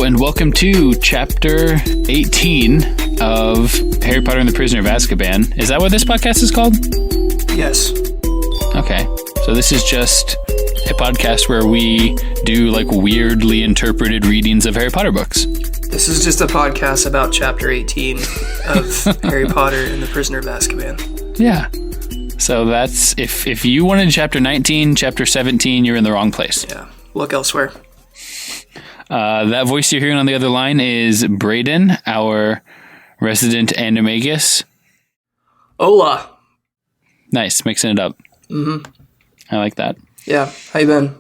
and welcome to Chapter 18 of Harry Potter and the Prisoner of Azkaban. Is that what this podcast is called? Yes. Okay. So this is just a podcast where we do like weirdly interpreted readings of Harry Potter books. This is just a podcast about Chapter 18 of Harry Potter and the Prisoner of Azkaban. Yeah. So that's, if you wanted Chapter 19, Chapter 17, you're in the wrong place. Yeah. Look elsewhere. That voice you're hearing on the other line is Braden, our resident animagus. Hola. Nice, mixing it up. Mm-hmm. I like that. Yeah, how you been?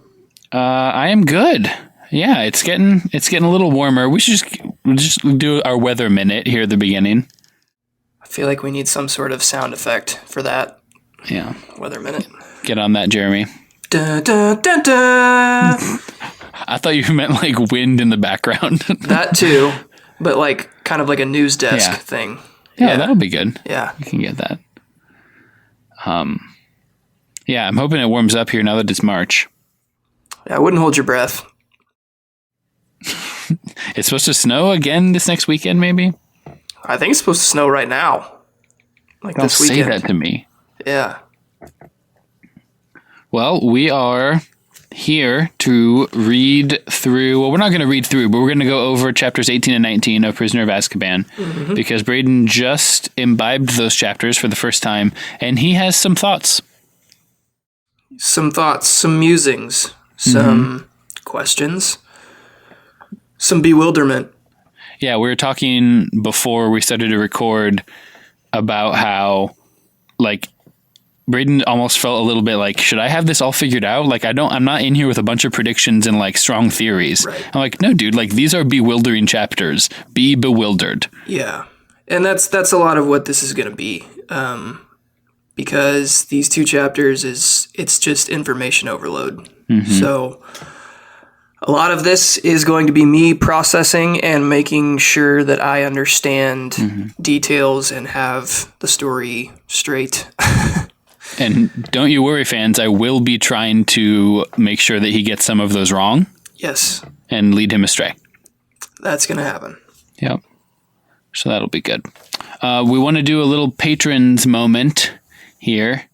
I am good. Yeah, it's getting a little warmer. We should just do our weather minute here at the beginning. I feel like we need some sort of sound effect for that. Yeah. Weather minute. Get on that, Jeremy. Dun, dun, dun, dun. I thought you meant like wind in the background. That too, but like kind of like a news desk thing. Yeah, that'll be good. Yeah. You can get that. Yeah, I'm hoping it warms up here now that it's March. Yeah, I wouldn't hold your breath. It's supposed to snow again this next weekend, maybe? I think it's supposed to snow right now. Like Don't this weekend. say that to me. Yeah. Well, we are here to read through, well, we're not going to read through, but we're going to go over chapters 18 and 19 of Prisoner of Azkaban, because Braden just imbibed those chapters for the first time, and he has some thoughts. Some thoughts, some musings, some questions, some bewilderment. Yeah, we were talking before we started to record about how, like, Braden almost felt a little bit like, should I have this all figured out? Like, I'm not in here with a bunch of predictions and like strong theories. Right. I'm like, no, dude, like these are bewildering chapters. Be bewildered. Yeah. And that's a lot of what this is going to be. Because these two chapters it's just information overload. So a lot of this is going to be me processing and making sure that I understand details and have the story straight. And don't you worry, fans, I will be trying to make sure that he gets some of those wrong. Yes. And lead him astray. That's going to happen. Yep. So that'll be good. We want to do a little patrons moment here.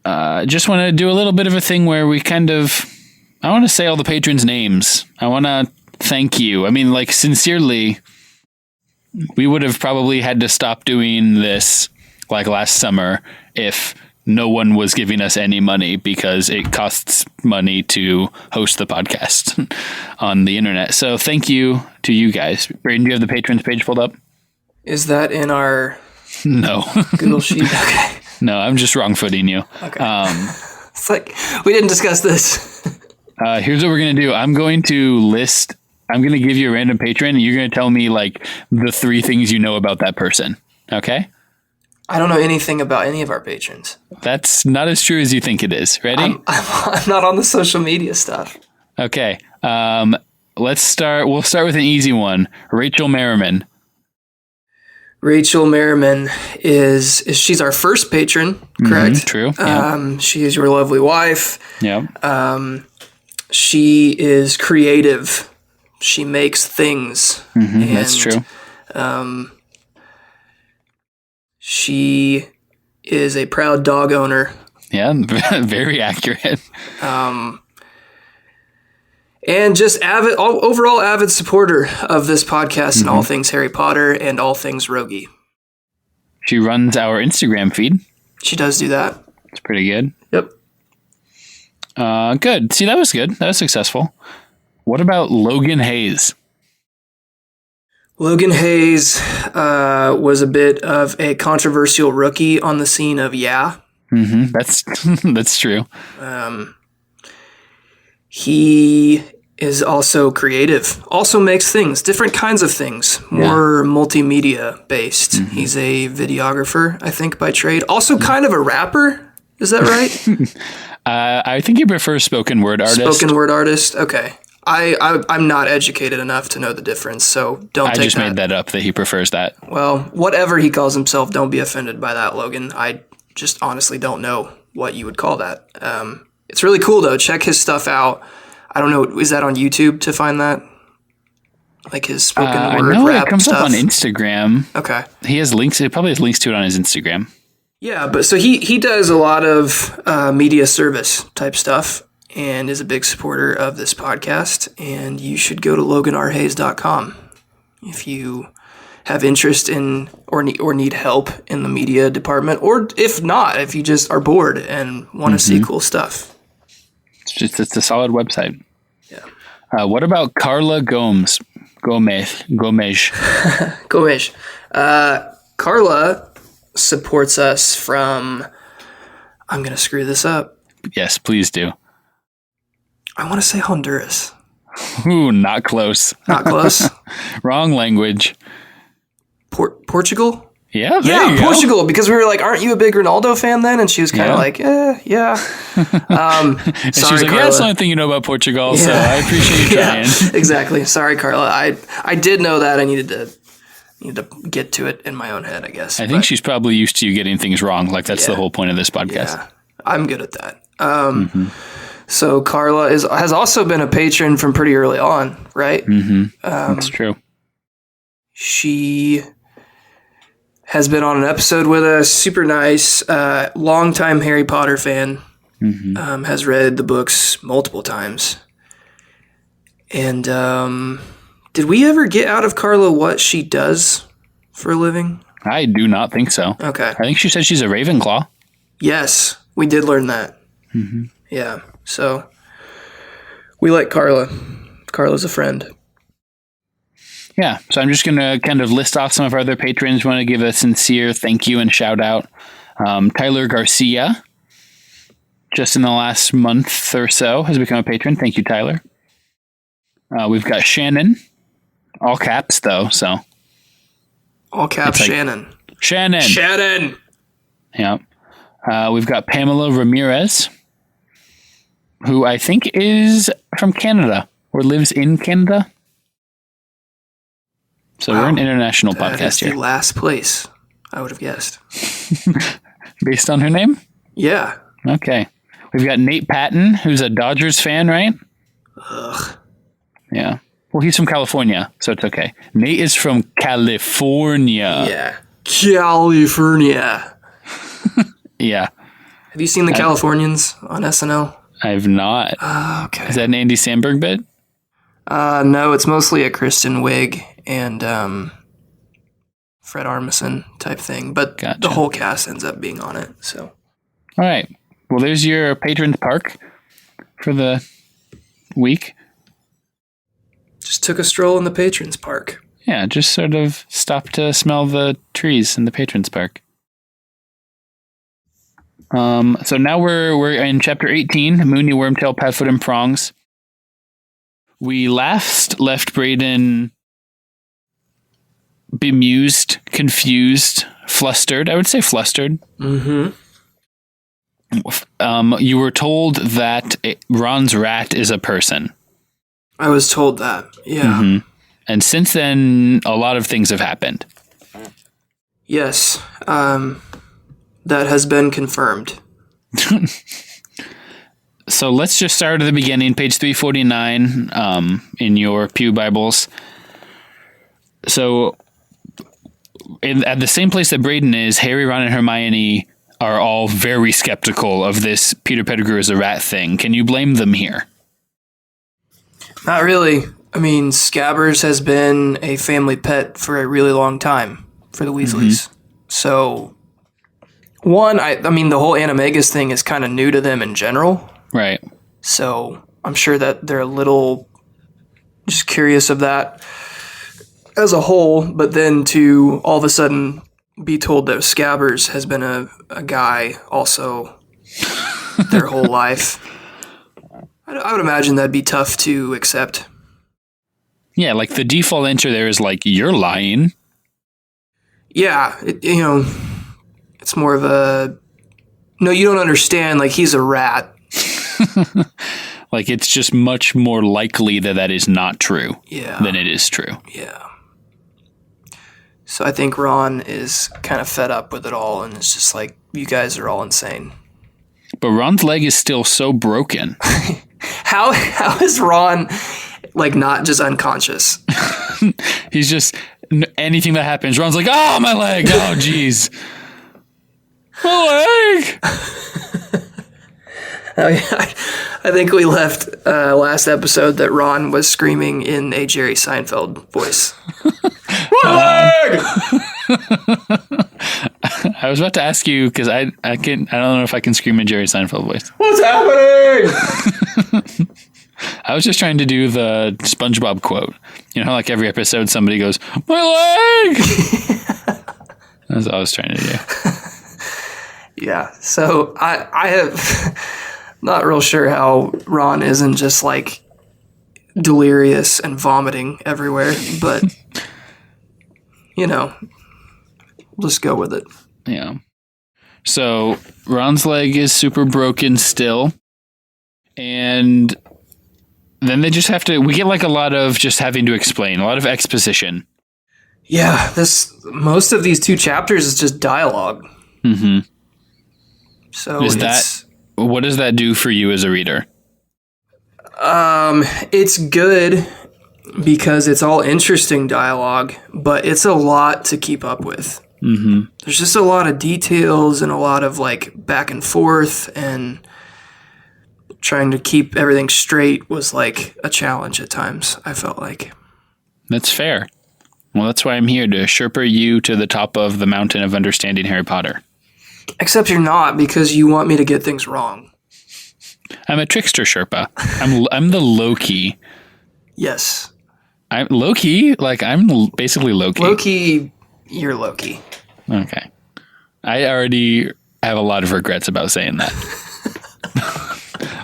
Just want to do a little bit of a thing where we I want to say all the patrons' names. I want to thank you. I mean, like, sincerely, we would have probably had to stop doing this like last summer if no one was giving us any money, because it costs money to host the podcast on the internet. So thank you to you guys. Braden, do you have the patrons page pulled up? Is that in our No. Google Sheet? Okay. No, I'm just wrong-footing you. Okay. It's like, we didn't discuss this. Here's what we're going to do. I'm going to give you a random patron, and you're going to tell me like the 3 things you know about that person. Okay? I don't know anything about any of our patrons. That's not as true as you think it is. Ready? I'm not on the social media stuff. Okay. We'll start with an easy one. Rachel Merriman. Rachel Merriman she's our first patron, correct? True. Yeah. She is your lovely wife. Yeah. She is creative. She makes things. That's true. She is a proud dog owner. Yeah, very accurate. And just overall avid supporter of this podcast and all things Harry Potter and all things Rogge. She runs our Instagram feed. She does do that. It's pretty good. Yep. Good. See, that was good. That was successful. What about Logan Hayes? Logan Hayes was a bit of a controversial rookie on the scene of That's true. He is also creative, also makes things, different kinds of things, more multimedia based. He's a videographer, I think, by trade. Also kind of a rapper. Is that right? I think he prefers spoken word artist. Spoken word artist. Okay. I'm not educated enough to know the difference, so don't take that. I just made that up, that he prefers that. Well, whatever he calls himself, don't be offended by that, Logan. I just honestly don't know what you would call that. It's really cool, though. Check his stuff out. I don't know. Is that on YouTube to find that? like his spoken I word know rap it comes stuff? up on Instagram. Okay. He has links. It probably has links to it on his Instagram. Yeah, but so he does a lot of media service type stuff and is a big supporter of this podcast. And you should go to loganrhayes.com if you have interest in or need help in the media department, or if not, if you just are bored and want to see cool stuff. It's a solid website. Yeah. What about Carla Gomez? Carla supports us from, I'm going to screw this up. Yes, please do. I want to say Honduras. Ooh, not close. Not close. Wrong language. Portugal? Yeah, there you Portugal, go. because we were like, aren't you a big Ronaldo fan then? And she was kind of like, yeah. And sorry, she was like, Carla. yeah, that's the only thing you know about Portugal, so I appreciate you trying. Exactly. Sorry, Carla. I did know that. I needed to get to it in my own head, I guess. I think she's probably used to you getting things wrong. Like, that's the whole point of this podcast. Yeah, I'm good at that. So Carla has also been a patron from pretty early on, right? That's true. She has been on an episode with us. Super nice. Longtime Harry Potter fan. Has read the books multiple times. And did we ever get out of Carla what she does for a living? I do not think so. Okay. I think she said she's a Ravenclaw. Yes, we did learn that. Yeah. So we like Carla. Carla's a friend. Yeah, so I'm just going to kind of list off some of our other patrons. We want to give a sincere thank you and shout out. Tyler Garcia, just in the last month or so, has become a patron. Thank you, Tyler. We've got Shannon, all caps though, so. All caps like, Shannon. Shannon! Yeah. We've got Pamela Ramirez, who I think is from Canada or lives in Canada. So we're an international podcast here. The last place I would have guessed. Based on her name? Yeah. Okay. We've got Nate Patton, who's a Dodgers fan, right? Ugh. Yeah. Well, he's from California, so it's okay. Nate is from California. Yeah. California. Yeah. Have you seen the Californians on SNL? I've not. Okay. Is that an Andy Samberg bit? No, it's mostly a Kristen Wiig and Fred Armisen type thing, but the whole cast ends up being on it. So, all right. Well, there's your Patrons Park for the week. Just took a stroll in the Patrons Park. Yeah, just sort of stopped to smell the trees in the Patrons Park. So now we're in chapter 18, Moony, Wormtail, Padfoot, and Prongs. We last left Braden bemused, confused, flustered. I would say flustered. Mm-hmm. You were told that Ron's rat is a person. I was told that. Yeah. Mm-hmm. And since then, a lot of things have happened. Yes. That has been confirmed. So let's just start at the beginning, page 349 in your Pew Bibles. So at the same place that Braden is, Harry, Ron, and Hermione are all very skeptical of this Peter Pettigrew is a rat thing. Can you blame them here? Not really. I mean, Scabbers has been a family pet for a really long time for the Weasleys. So, one, I mean, the whole Animagus thing is kind of new to them in general. Right. So I'm sure that they're a little just curious of that as a whole, but then to all of a sudden be told that Scabbers has been a guy also their whole life. I would imagine that'd be tough to accept. Yeah, like the default answer there is like, you're lying. Yeah, it's more of a, no, you don't understand, like he's a rat. Like it's just much more likely that is not true than it is true. Yeah. So I think Ron is kind of fed up with it all and it's just like, you guys are all insane. But Ron's leg is still so broken. How is Ron like not just unconscious? He's just anything that happens. Ron's like, oh, my leg. Oh, jeez. My leg. I think we left last episode that Ron was screaming in a Jerry Seinfeld voice. My leg! I was about to ask you because I don't know if I can scream in Jerry Seinfeld voice. What's happening? I was just trying to do the SpongeBob quote. You know, like every episode somebody goes, my leg! That's what I was trying to do. Yeah, so I have not real sure how Ron isn't just like delirious and vomiting everywhere, but you know, we'll just go with it. Yeah. So Ron's leg is super broken still. And then they just have to, we get like a lot of just having to explain, a lot of exposition. Yeah, most of these 2 chapters is just dialogue. Mm-hmm. So what does that do for you as a reader? It's good because it's all interesting dialogue, but it's a lot to keep up with. Mm-hmm. There's just a lot of details and a lot of like back and forth, and trying to keep everything straight was like a challenge at times, I felt like. That's fair. Well, that's why I'm here, to Sherpa you to the top of the mountain of understanding Harry Potter. Except you're not, because you want me to get things wrong. I'm a trickster Sherpa. I'm the Loki. Yes. I'm Loki? Like, I'm basically Loki. Loki, you're Loki. Okay. I already have a lot of regrets about saying that.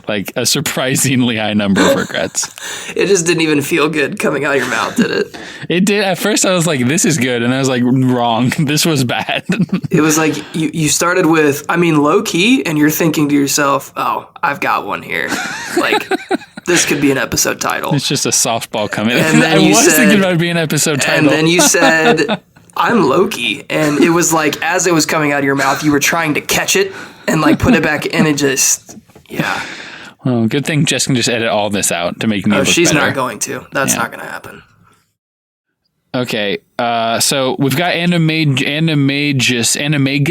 Like a surprisingly high number of regrets. It just didn't even feel good coming out of your mouth, did it? It did. At first I was like, this is good. And I was like, wrong. This was bad. It was like you started with, low key, and you're thinking to yourself, oh, I've got one here. Like, this could be an episode title. It's just a softball coming. And then I was thinking about it being an episode title. And then you said, I'm Loki. And it was like, as it was coming out of your mouth, you were trying to catch it and like put it back in, and just, yeah. Well, good thing Jess can just edit all this out to make me look she's better. Not going to. That's not going to happen. Okay, so we've got Animagus. Anime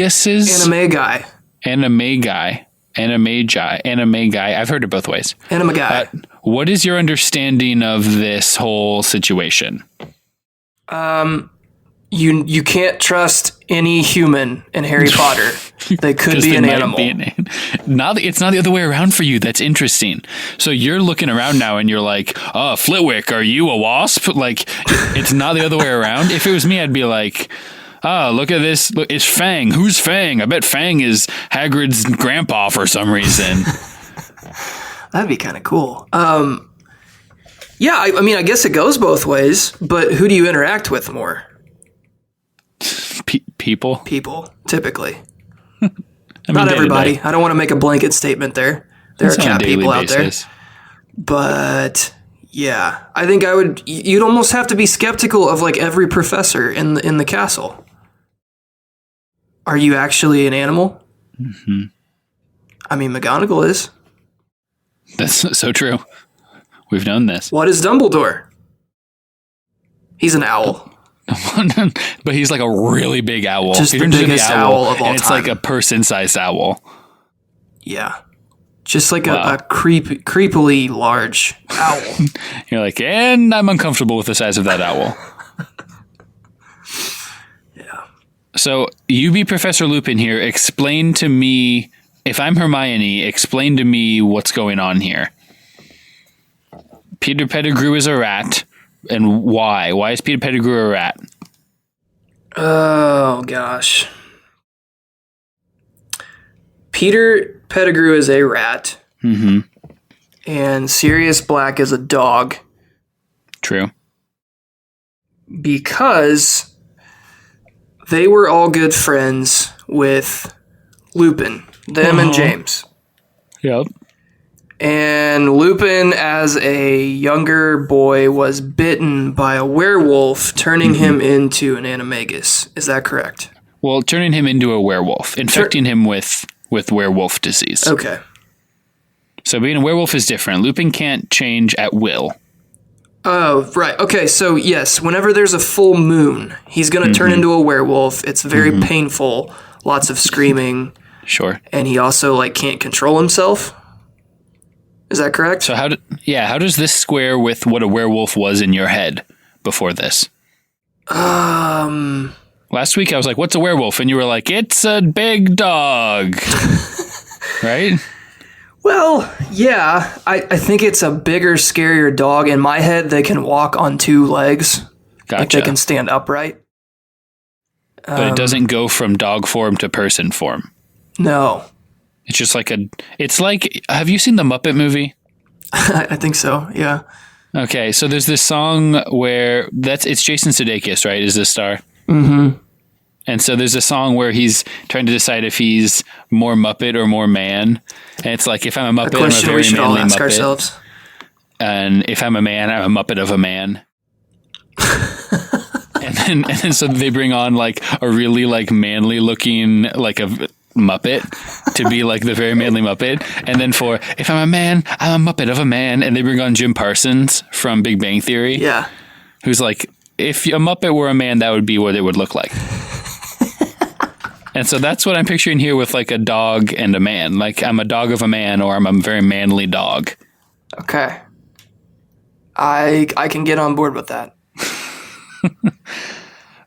guy. I've heard it both ways. Anime guy. What is your understanding of this whole situation? You can't trust any human in Harry Potter. They could be an animal. It's not the other way around for you. That's interesting. So you're looking around now and you're like, oh, Flitwick, are you a wasp? Like, it's not the other way around. If it was me, I'd be like, oh, look at this. Look, it's Fang. Who's Fang? I bet Fang is Hagrid's grandpa for some reason. That'd be kind of cool. Yeah, I guess it goes both ways, but who do you interact with more? People, typically. Not everybody. I don't want to make a blanket statement there. There are cat people out there. But yeah, I think you'd almost have to be skeptical of like every professor in the castle. Are you actually an animal? Mm-hmm. McGonagall is. That's so true. We've known this. What is Dumbledore? He's an owl. But he's like a really big owl. Just the biggest owl of all time. And it's like a person-sized owl. Yeah. Just like a creepily large owl. You're like, and I'm uncomfortable with the size of that owl. Yeah. So you be Professor Lupin here. Explain to me, if I'm Hermione, explain to me what's going on here. Peter Pettigrew is a rat. And why? Why is Peter Pettigrew a rat? Oh, gosh. Peter Pettigrew is a rat. Mm-hmm. And Sirius Black is a dog. True. Because they were all good friends with Lupin. Them and James. Yep. And Lupin, as a younger boy, was bitten by a werewolf, turning him into an animagus. Is that correct? Well, turning him into a werewolf. Infecting him with werewolf disease. Okay. So being a werewolf is different. Lupin can't change at will. Oh, right. Okay, so yes, whenever there's a full moon, he's going to turn into a werewolf. It's very painful, lots of screaming, Sure. and he also like can't control himself. Is that correct? So how does this square with what a werewolf was in your head before this? Last week I was like, "What's a werewolf?" and you were like, "It's a big dog." Right? Well, yeah, I think it's a bigger, scarier dog. In my head, they can walk on two legs. Gotcha. Like they can stand upright. But it doesn't go from dog form to person form. No. It's just like have you seen the Muppet movie? I think so, yeah. Okay, so there's this song where it's Jason Sudeikis, right? Is the star? Mm-hmm. And so there's a song where he's trying to decide if he's more Muppet or more man. And it's like, if I'm a Muppet, I'm a very we should all manly ask Muppet. ourselves. And if I'm a man, I'm a Muppet of a man. and then so they bring on like a really like manly looking like a Muppet to be like the very manly Muppet. And then for if I'm a man, I'm a Muppet of a man. And they bring on Jim Parsons from Big Bang Theory. Yeah. Who's like, if a Muppet were a man, that would be what it would look like. And so that's what I'm picturing here with like a dog and a man. Like I'm a dog of a man, or I'm a very manly dog. Okay. I can get on board with that.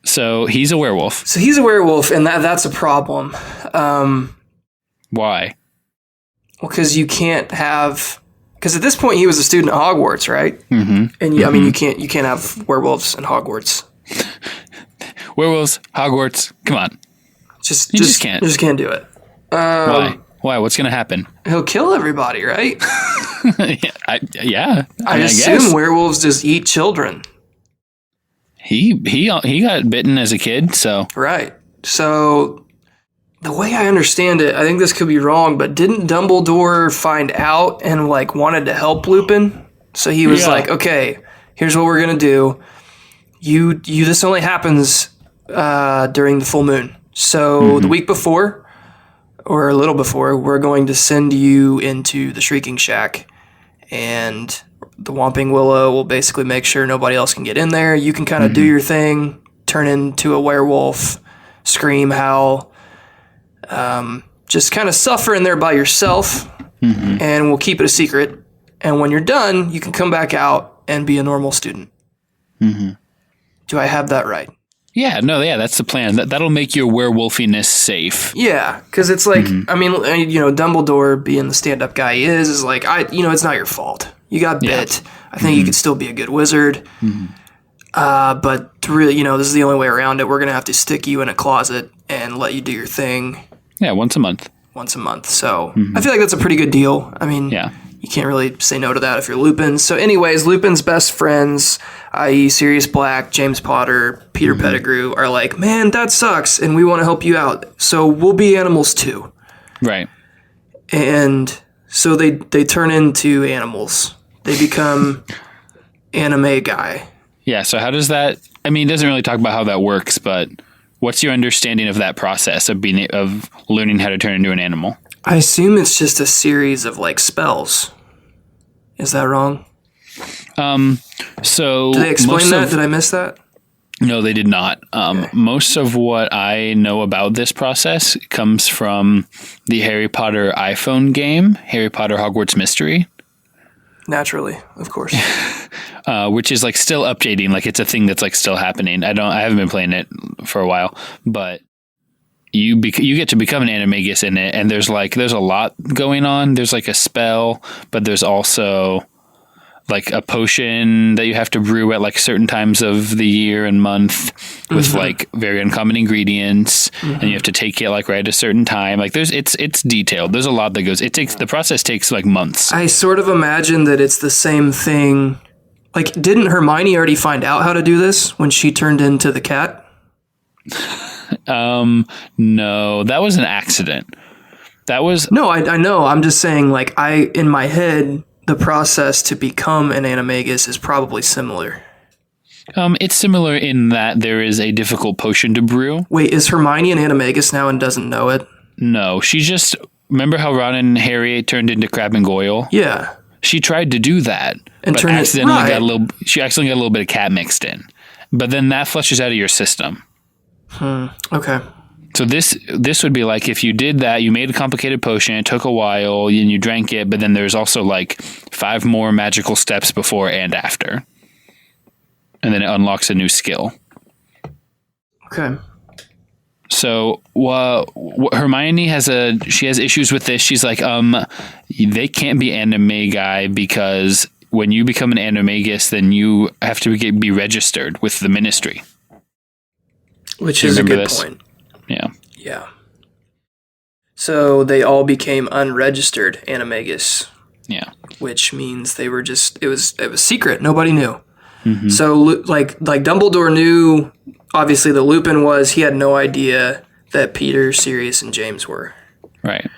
So he's a werewolf. So he's a werewolf, and that's a problem. Why? Well, because you can't have... Because at this point, he was a student at Hogwarts, right? Mm-hmm. And I mean, you can't have werewolves in Hogwarts. Werewolves, Hogwarts, come on. You just can't. You just can't do it. Why? Why? What's going to happen? He'll kill everybody, right? Yeah. I assume guess. Werewolves just eat children. He got bitten as a kid, so. Right. So the way I understand it, I think this could be wrong, but didn't Dumbledore find out and like wanted to help Lupin? So he was like, okay, here's what we're going to do. This only happens during the full moon. So the week before, or a little before, we're going to send you into the Shrieking Shack, and the Whomping Willow will basically make sure nobody else can get in there. You can kind of do your thing, turn into a werewolf, scream, howl, just kind of suffer in there by yourself, and we'll keep it a secret. And when you're done, you can come back out and be a normal student. Do I have that right? Yeah, that's the plan. That'll make your werewolfiness safe. Yeah, because it's like, I mean, Dumbledore being the stand-up guy he is like, it's not your fault. You got bit. I think you could still be a good wizard. But really, this is the only way around it. We're going to have to stick you in a closet and let you do your thing. Yeah, once a month. So I feel like that's a pretty good deal. I mean, you can't really say no to that if you're Lupin. So anyways, Lupin's best friends, i.e. Sirius Black, James Potter, Peter Pettigrew, are like, man, that sucks, and we want to help you out. So we'll be animals too. Right. And so they turn into animals. They become anime guy. Yeah, so how does that... I mean, it doesn't really talk about how that works, but what's your understanding of that process of learning how to turn into an animal? I assume it's just a series of, like, spells. Is that wrong? So... Did they explain that? Did I miss that? No, they did not. Okay. Most of what I know about this process comes from the Harry Potter iPhone game, Harry Potter Hogwarts Mystery. Naturally, of course. Which is like still updating, like it's a thing that's like still happening. I haven't been playing it for a while, but you get to become an animagus in it, and there's a lot going on. There's like a spell, but there's also like a potion that you have to brew at like certain times of the year and month with like very uncommon ingredients, and you have to take it like right at a certain time. Like it's detailed. There's a lot that goes. The process takes like months. I sort of imagine that it's the same thing. Like, didn't Hermione already find out how to do this when she turned into the cat? No, that was an accident. No, I know. I'm just saying, like, in my head, the process to become an animagus is probably similar. It's similar in that there is a difficult potion to brew. Wait, is Hermione an animagus now and doesn't know it? No, she just... Remember how Ron and Harry turned into Crab and Goyle? Yeah. she tried to do that, And but turn it- accidentally right. she accidentally got a little bit of cat mixed in. But then that flushes out of your system. Okay. So this would be like if you did that, you made a complicated potion, it took a while, and you drank it, but then there's also like 5 more magical steps before and after. And then it unlocks a new skill. Okay. So Hermione has issues with this. She's like, they can't be animagi because when you become an animagus, then you have to be registered with the ministry. Which is a good this? point. Yeah. Yeah. So they all became unregistered animagus. Yeah. Which means they were just it was secret. Nobody knew. Mm-hmm. So like Dumbledore knew obviously that Lupin was. He had no idea that Peter, Sirius, and James were. Right.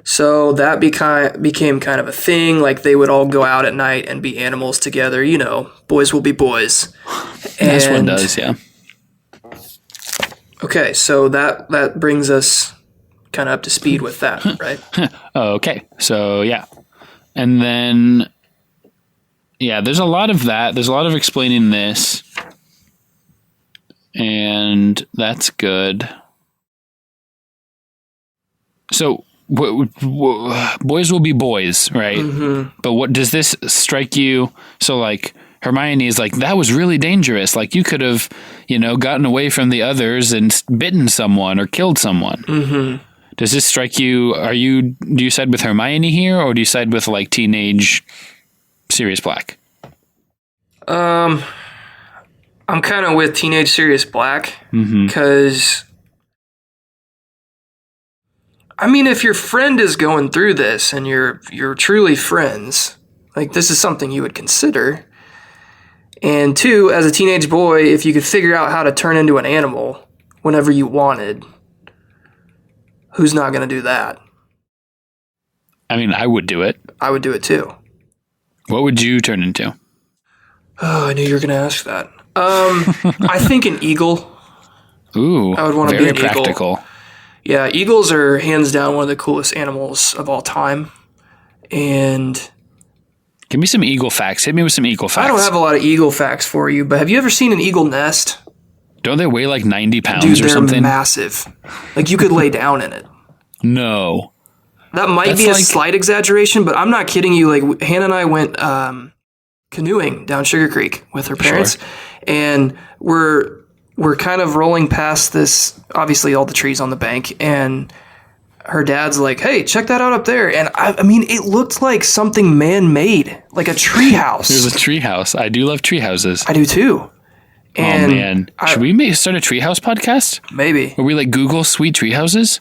So that became kind of a thing. Like they would all go out at night and be animals together. You know, boys will be boys. This one does, yeah. Okay, so that brings us kind of up to speed with that, right? Okay, so yeah. And then, yeah, there's a lot of that. There's a lot of explaining this. And that's good. So, boys will be boys, right? Mm-hmm. But what does this strike you? So, like, Hermione is like, that was really dangerous. Like, you could have, gotten away from the others and bitten someone or killed someone. Mm-hmm. Does this strike you? Do you side with Hermione here, or do you side with, like, teenage Sirius Black? I'm kind of with teenage Sirius Black, because, I mean, if your friend is going through this and you're truly friends, like, this is something you would consider. And 2, as a teenage boy, if you could figure out how to turn into an animal whenever you wanted, who's not going to do that? I mean, I would do it. I would do it too. What would you turn into? Oh, I knew you were going to ask that. I think an eagle. Ooh, I would want to be an practical. Eagle. Yeah, eagles are hands down one of the coolest animals of all time. And give me some eagle facts. Hit me with some eagle facts. I don't have a lot of eagle facts for you, but have you ever seen an eagle nest? Don't they weigh like 90 pounds Dude, or something? They're massive. Like, you could lay down in it. No. That might be a slight exaggeration, but I'm not kidding you. Like, Hannah and I went canoeing down Sugar Creek with her parents, and we're kind of rolling past this, obviously all the trees on the bank, and her dad's like, hey, check that out up there. And I mean, it looked like something man-made, like a tree house. There's a tree house. I do love tree houses. I do too. And oh, man. Should we start a treehouse podcast? Maybe. Where we like Google sweet tree houses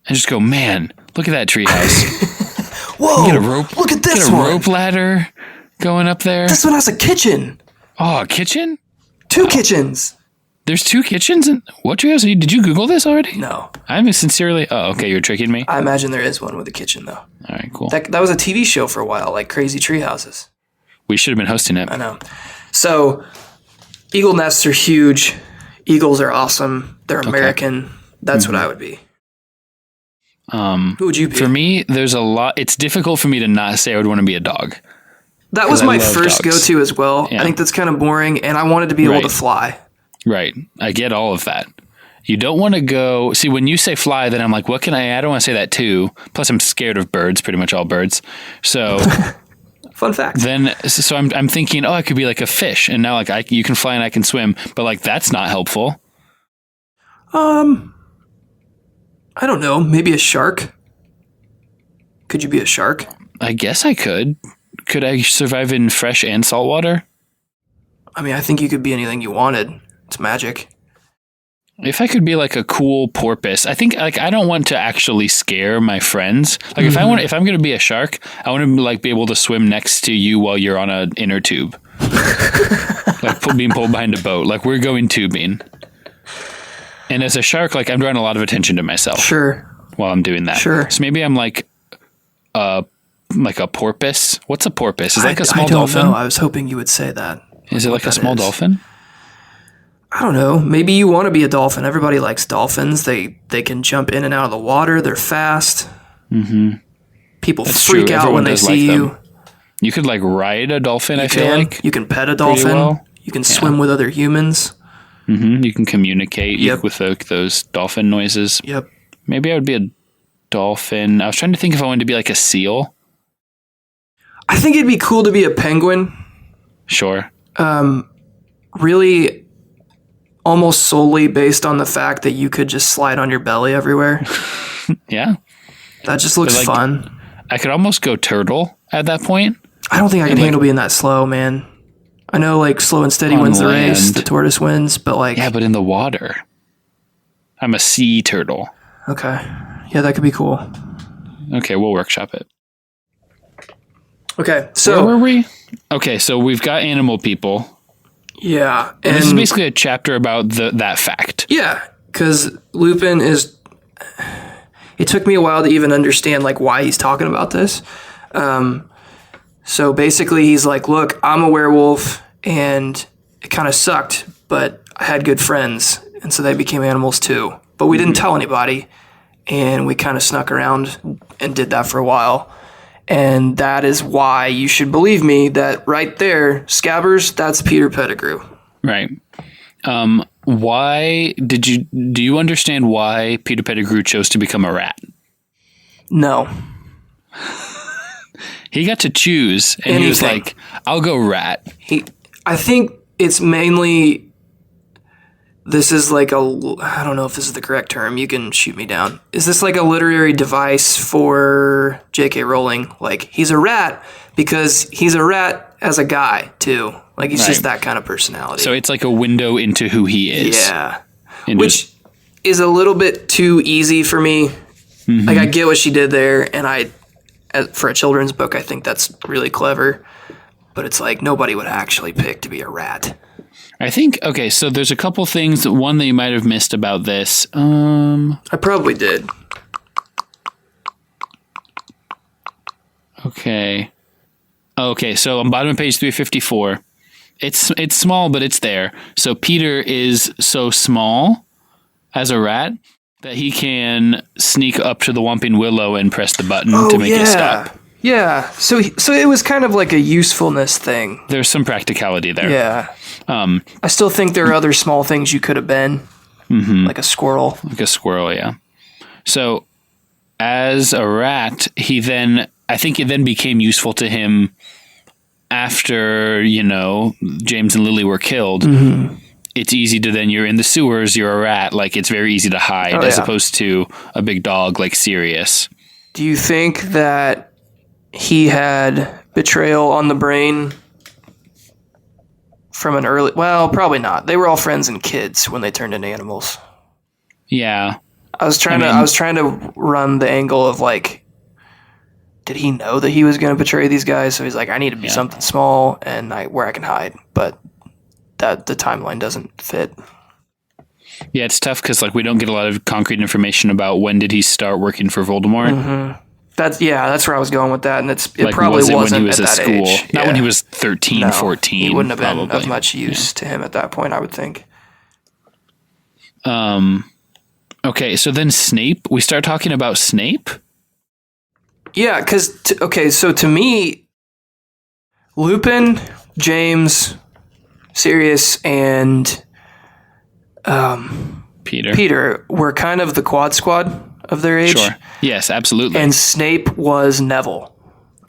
and just go, man, look at that tree house. Whoa, get a rope, look at this get a one. rope ladder going up there. This one has a kitchen. Oh, a kitchen? 2 kitchens. There's 2 kitchens? What treehouse? Did you Google this already? No. I'm sincerely... Oh, okay, you're tricking me? I imagine there is one with a kitchen, though. All right, cool. That was a TV show for a while, like Crazy Tree Houses. We should have been hosting it. I know. So, eagle nests are huge. Eagles are awesome. They're American. That's what I would be. Who would you be? For me, there's a lot... It's difficult for me to not say I would want to be a dog. That was my first go-to as well. Yeah. I think that's kind of boring, and I wanted to be able to fly. Right. I get all of that. You don't want to go... See, when you say fly, then I'm like, what can I don't want to say that too. Plus, I'm scared of birds, pretty much all birds. So... Fun fact. So I'm thinking, I could be like a fish, and now like you can fly and I can swim, but like that's not helpful. I don't know. Maybe a shark? Could you be a shark? I guess I could. Could I survive in fresh and salt water? I mean, I think you could be anything you wanted. It's magic. If I could be like a cool porpoise, I think like I don't want to actually scare my friends. Like if I'm going to be a shark, I want to like be able to swim next to you while you're on an inner tube, like being pulled behind a boat. Like we're going tubing. And as a shark, like I'm drawing a lot of attention to myself. Sure. While I'm doing that. Sure. So maybe I'm like a porpoise. What's a porpoise? Is it like a small dolphin? I don't know. I was hoping you would say that. Is it like a small dolphin? I don't know. Maybe you want to be a dolphin. Everybody likes dolphins. They can jump in and out of the water. They're fast. Mm-hmm. People freak out when they see you. You could like ride a dolphin, I feel like. You can pet a dolphin. Well. You can swim with other humans. You can communicate with those dolphin noises. Yep. Maybe I would be a dolphin. I was trying to think if I wanted to be like a seal. I think it'd be cool to be a penguin. Sure. Really almost solely based on the fact that you could just slide on your belly everywhere. Yeah. That just looks fun. I could almost go turtle at that point. I don't think I can handle being that slow, man. I know like slow and steady wins the race. The tortoise wins, but like... Yeah, but in the water. I'm a sea turtle. Okay. Yeah, that could be cool. Okay, we'll workshop it. Okay, so... Where were we? Okay, so we've got animal people. Yeah. And this is basically a chapter about that fact. Yeah, because Lupin is... It took me a while to even understand like why he's talking about this. So basically he's like, look, I'm a werewolf and it kind of sucked, but I had good friends. And so they became animals too. But we didn't tell anybody. And we kind of snuck around and did that for a while. And that is why you should believe me that right there, Scabbers, that's Peter Pettigrew. Right. Do you understand why Peter Pettigrew chose to become a rat? No. He got to choose, and he was like, I'll go rat. I think it's mainly, this is like I don't know if this is the correct term. You can shoot me down. Is this like a literary device for J.K. Rowling? Like, he's a rat because he's a rat as a guy, too. Like, he's just that kind of personality. So it's like a window into who he is. Yeah. Which is a little bit too easy for me. Mm-hmm. Like, I get what she did there, and for a children's book, I think that's really clever. But it's like, nobody would actually pick to be a rat. I think, okay, so there's a couple things. One that you might have missed about this. I probably did. Okay. Okay, so on bottom of page 354, it's small, but it's there. So Peter is so small as a rat that he can sneak up to the Whomping Willow and press the button to make it stop. Yeah. So it was kind of like a usefulness thing. There's some practicality there. Yeah. I still think there are other small things you could have been, like a squirrel. Like a squirrel, yeah. So as a rat, I think it then became useful to him after, James and Lily were killed. Mm-hmm. It's easy to then, you're in the sewers, you're a rat, like it's very easy to hide as opposed to a big dog like Sirius. Do you think that he had betrayal on the brain from an early... Well, probably not. They were all friends and kids when they turned into animals. Yeah. I was trying to run the angle of like, did he know that he was going to betray these guys? So he's like, I need to be something small and where I can hide. But that the timeline doesn't fit. Yeah, it's tough because we don't get a lot of concrete information about when did he start working for Voldemort. Mm-hmm. That's where I was going with that, and it probably wasn't when he was at at that school. age. Not when he was 13, 14. He wouldn't have been of much use to him at that point, I would think. Okay, so then Snape. We start talking about Snape. Yeah, because so to me, Lupin, James, Sirius, and Peter were kind of the quad squad of their age. Sure. Yes, absolutely. And Snape was Neville.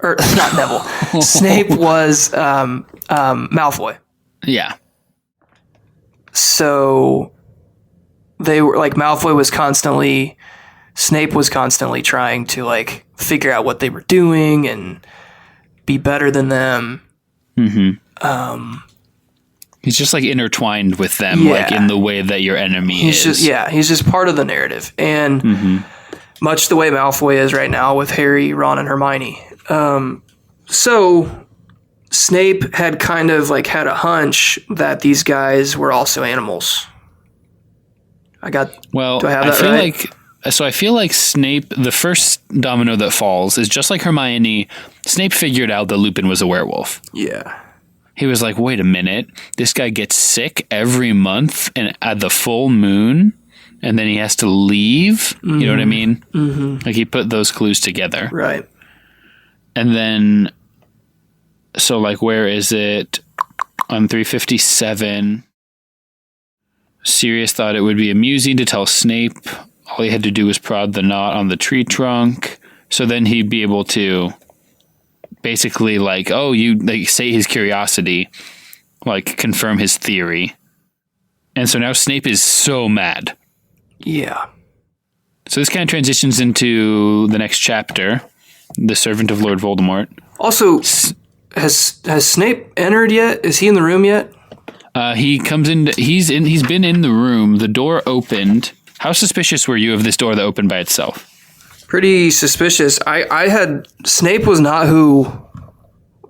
Or, not Neville. Snape was Malfoy. Yeah. So they were Malfoy was Snape was constantly trying to figure out what they were doing and be better than them. Mm-hmm. He's just intertwined with them, in the way that your enemy is. He's just part of the narrative. And much the way Malfoy is right now with Harry, Ron, and Hermione. So Snape had kind of had a hunch that these guys were also animals. Do I have that right? I feel like Snape, the first domino that falls is just like Hermione. Snape figured out that Lupin was a werewolf. Yeah. He was like, wait a minute, this guy gets sick every month and at the full moon, and then he has to leave. Mm-hmm. You know what I mean? Mm-hmm. He put those clues together. Right. And then So, like, where is it? On 357, Sirius thought it would be amusing to tell Snape all he had to do was prod the knot on the tree trunk. So then he'd be able to basically, like, say his curiosity, like, confirm his theory. And so now Snape is so mad. Yeah. So this kind of transitions into the next chapter, the Servant of Lord Voldemort. Also, has Snape entered yet? Is he in the room yet? He comes in. He's been in the room. The door opened. How suspicious were you of this door that opened by itself? Pretty suspicious. I had Snape was not who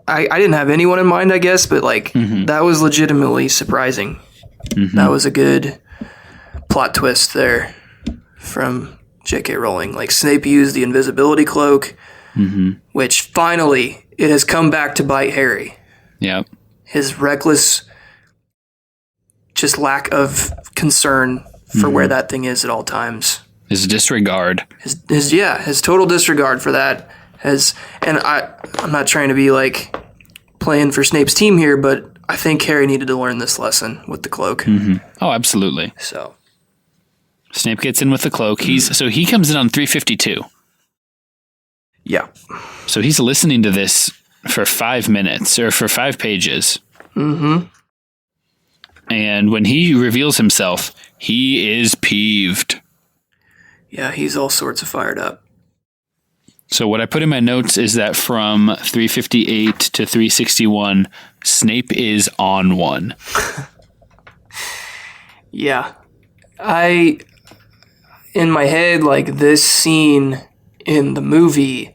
I didn't have anyone in mind, I guess, but like that was legitimately surprising. That was a good plot twist there from J.K. Rowling. Like, Snape used the invisibility cloak, which finally it has come back to bite Harry. Yeah. His reckless, just lack of concern for where that thing is at all times. His disregard. His total disregard for that I'm not trying to be like playing for Snape's team here, but I think Harry needed to learn this lesson with the cloak. Oh, absolutely. So Snape gets in with the cloak. So he comes in on 352. Yeah. So he's listening to this for 5 minutes or for 5 pages. And when he reveals himself, he is peeved. Yeah, he's all sorts of fired up. So what I put in my notes is that from 358 to 361, Snape is on one. Yeah. In my head, like, this scene in the movie,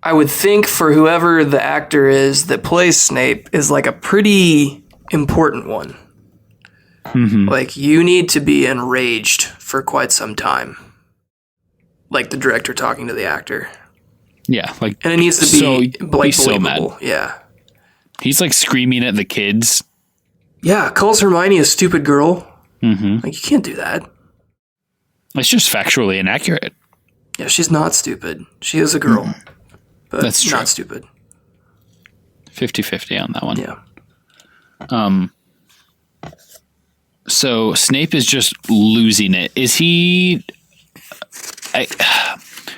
I would think for whoever the actor is that plays Snape is like a pretty important one. Like, you need to be enraged for quite some time. Like the director talking to the actor. Yeah, like, and it needs to be like so believable. mad. Yeah. He's like screaming at the kids. Yeah, calls Hermione a stupid girl. Like, you can't do that. It's just factually inaccurate. Yeah, she's not stupid. She is a girl. But that's true. Not stupid. 50-50 on that one. Yeah. So Snape is just losing it. Is he...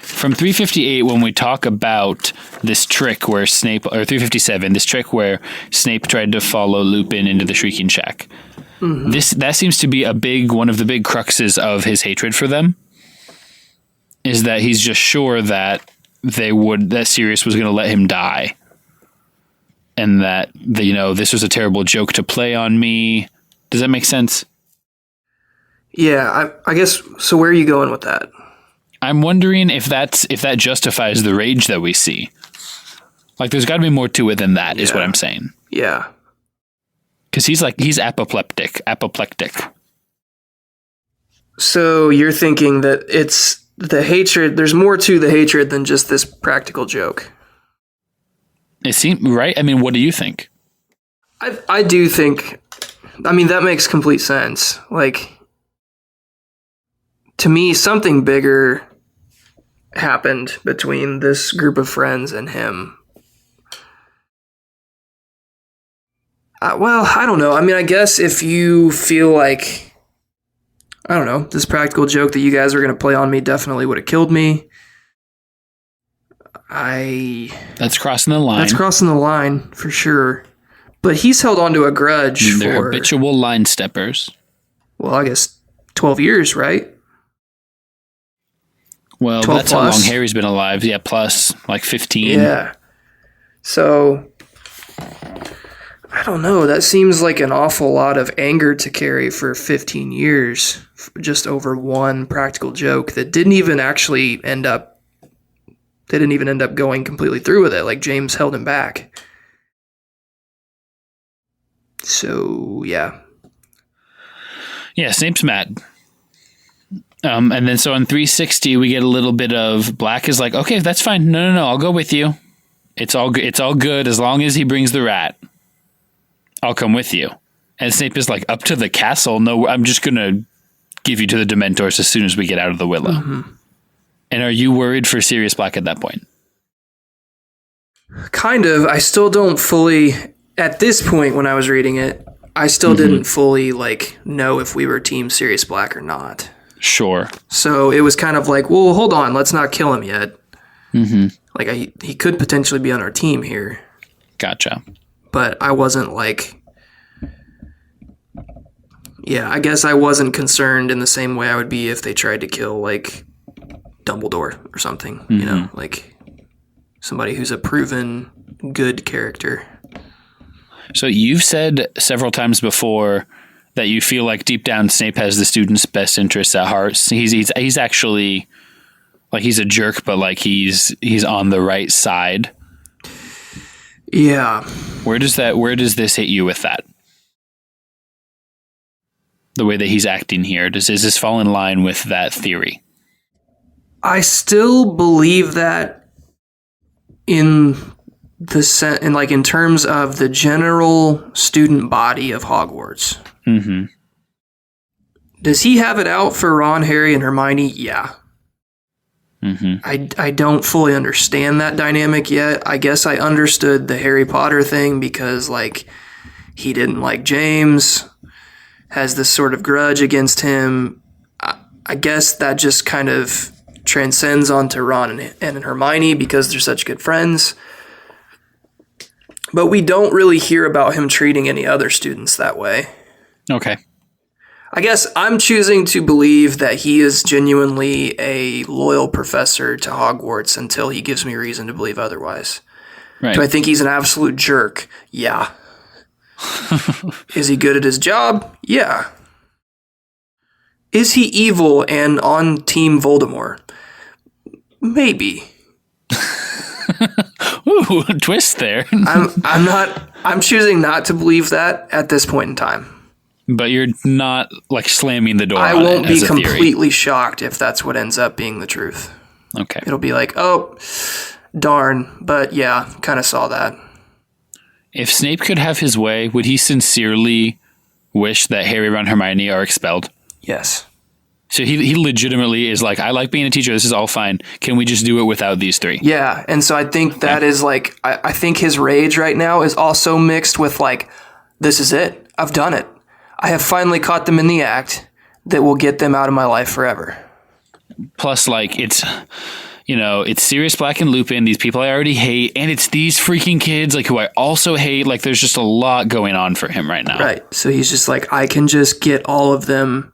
from 358, when we talk about this trick where Snape... Or 357, this trick where Snape tried to follow Lupin into the Shrieking Shack. That seems to be one of the big cruxes of his hatred for them. Is that he's just sure that that Sirius was going to let him die. And that, this was a terrible joke to play on me. Does that make sense? Yeah, I guess, so where are you going with that? I'm wondering if that justifies the rage that we see. Like, there's got to be more to it than that, is what I'm saying. Yeah. Because he's apoplectic. So you're thinking that it's the hatred, there's more to the hatred than just this practical joke. It seems right. I mean, what do you think? I do think, that makes complete sense. Like, to me, something bigger happened between this group of friends and him. Well, I don't know. I guess if you feel like, I don't know, this practical joke that you guys are going to play on me definitely would have killed me. That's crossing the line. That's crossing the line, for sure. But he's held on to a grudge They're habitual line steppers. Well, I guess 12 years, right? Well, that's plus. How long Harry's been alive. Yeah, plus like 15. Yeah. So, I don't know. That seems like an awful lot of anger to carry for 15 years, just over one practical joke that didn't even end up going completely through with it. Like, James held him back. So, yeah. Yeah, Snape's mad. And then so on 360, we get a little bit of Black is like, okay, that's fine. No, I'll go with you. It's all good as long as he brings the rat. I'll come with you. And Snape is like, up to the castle? No, I'm just going to give you to the Dementors as soon as we get out of the Willow. And are you worried for Sirius Black at that point? Kind of. I still don't fully, at this point when I was reading it, I still didn't fully like know if we were Team Sirius Black or not. Sure. So it was kind of like, well, hold on, let's not kill him yet. Like he could potentially be on our team here. Gotcha. But I wasn't like, yeah, I guess I wasn't concerned in the same way I would be if they tried to kill like Dumbledore or something, you know, like somebody who's a proven good character. So you've said several times before that you feel like deep down Snape has the students' best interests at heart. He's actually like he's a jerk, but like he's on the right side. Yeah. Where does this hit you with that? The way that he's acting here, does this fall in line with that theory? I still believe that in terms of the general student body of Hogwarts. Does he have it out for Ron, Harry, and Hermione? Yeah. I don't fully understand that dynamic yet. I guess I understood the Harry Potter thing because like he didn't like James, has this sort of grudge against him. I guess that just kind of transcends onto Ron and Hermione because they're such good friends. But we don't really hear about him treating any other students that way. Okay. I guess I'm choosing to believe that he is genuinely a loyal professor to Hogwarts until he gives me reason to believe otherwise. Right. Do I think he's an absolute jerk? Yeah. Is he good at his job? Yeah. Is he evil and on Team Voldemort? Maybe. Ooh, twist there. I'm choosing not to believe that at this point in time. But you're not like slamming the door I on won't it be as a theory. completely shocked if that's what ends up being the truth. Okay. It'll be like, oh, darn. But yeah, kind of saw that. If Snape could have his way, would he sincerely wish that Harry, Ron, Hermione are expelled? Yes. So he legitimately is like, I like being a teacher. This is all fine. Can we just do it without these three? Yeah. And so I think that is like, I think his rage right now is also mixed with like, this is it. I've done it. I have finally caught them in the act that will get them out of my life forever. Plus, like, it's Sirius Black and Lupin, these people I already hate, and it's these freaking kids, like, who I also hate. Like, there's just a lot going on for him right now. Right. So he's just like, I can just get all of them.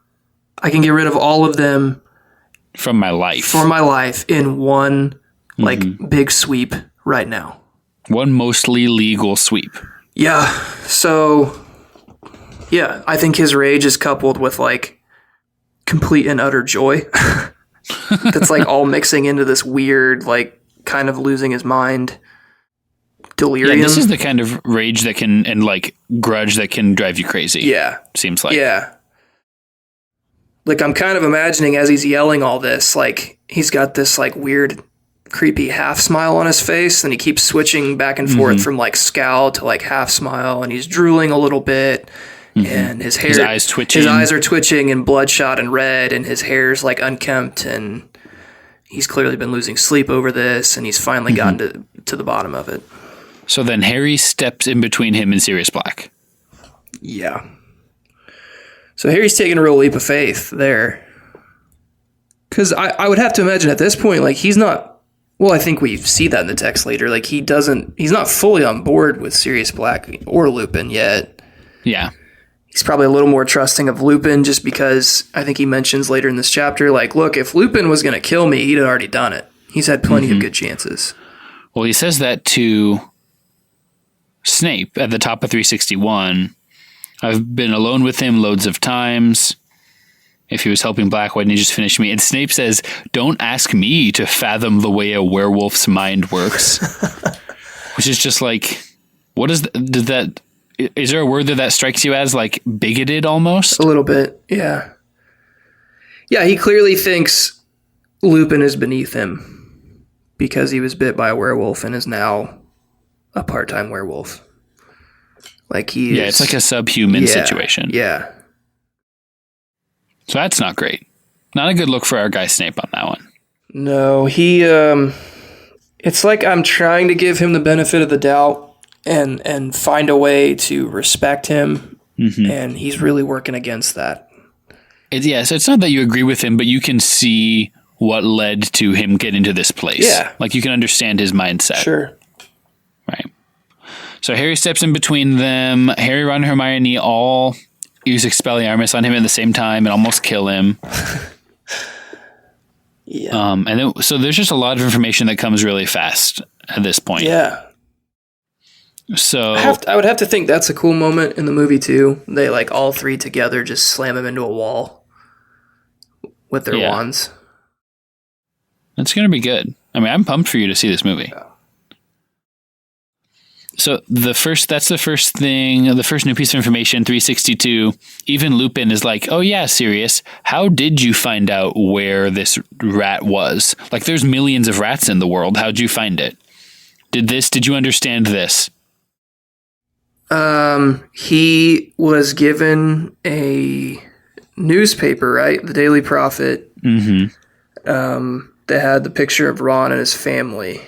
I can get rid of all of them from my life. For my life in one, like, big sweep right now. One mostly legal sweep. Yeah. So, yeah, I think his rage is coupled with, like, complete and utter joy. That's, like, all mixing into this weird, like, kind of losing his mind delirium. Yeah, this is the kind of rage that can, and, like, grudge that can drive you crazy. Yeah. Seems like. Yeah. Like, I'm kind of imagining as he's yelling all this, like, he's got this, like, weird, creepy half smile on his face, and he keeps switching back and forth from, like, scowl to, like, half smile, and he's drooling a little bit, and his hair... His eyes twitching. His eyes are twitching and bloodshot and red, and his hair's, like, unkempt, and he's clearly been losing sleep over this, and he's finally gotten to the bottom of it. So then Harry steps in between him and Sirius Black. Yeah. So Harry's taking a real leap of faith there. Because I would have to imagine at this point, like, he's not... Well, I think we see that in the text later. Like, he's not fully on board with Sirius Black or Lupin yet. Yeah. He's probably a little more trusting of Lupin just because I think he mentions later in this chapter, like, look, if Lupin was going to kill me, he'd already done it. He's had plenty of good chances. Well, he says that to Snape at the top of 361. I've been alone with him loads of times. If he was helping Black, why didn't he just finish me? And Snape says, don't ask me to fathom the way a werewolf's mind works. Which is just like, what is that? Is there a word that strikes you as like bigoted almost? A little bit, yeah. Yeah, he clearly thinks Lupin is beneath him because he was bit by a werewolf and is now a part-time werewolf. Like he is, it's like a subhuman situation. Yeah. So that's not great. Not a good look for our guy Snape on that one. No, he It's like I'm trying to give him the benefit of the doubt and find a way to respect him, and he's really working against that. So it's not that you agree with him, but you can see what led to him getting to this place. Yeah. Like you can understand his mindset. Sure. Right. So Harry steps in between them. Harry, Ron, and Hermione all use Expelliarmus on him at the same time and almost kill him. Yeah. So there's just a lot of information that comes really fast at this point. Yeah. So I would have to think that's a cool moment in the movie too. They like all three together just slam him into a wall with their wands. That's going to be good. I mean, I'm pumped for you to see this movie. Yeah. So that's the first thing, the first new piece of information, 362. Even Lupin is like, oh yeah, Sirius, how did you find out where this rat was? Like there's millions of rats in the world. How'd you find it? Did you understand this? He was given a newspaper, right? The Daily Prophet. Mm-hmm. That had the picture of Ron and his family.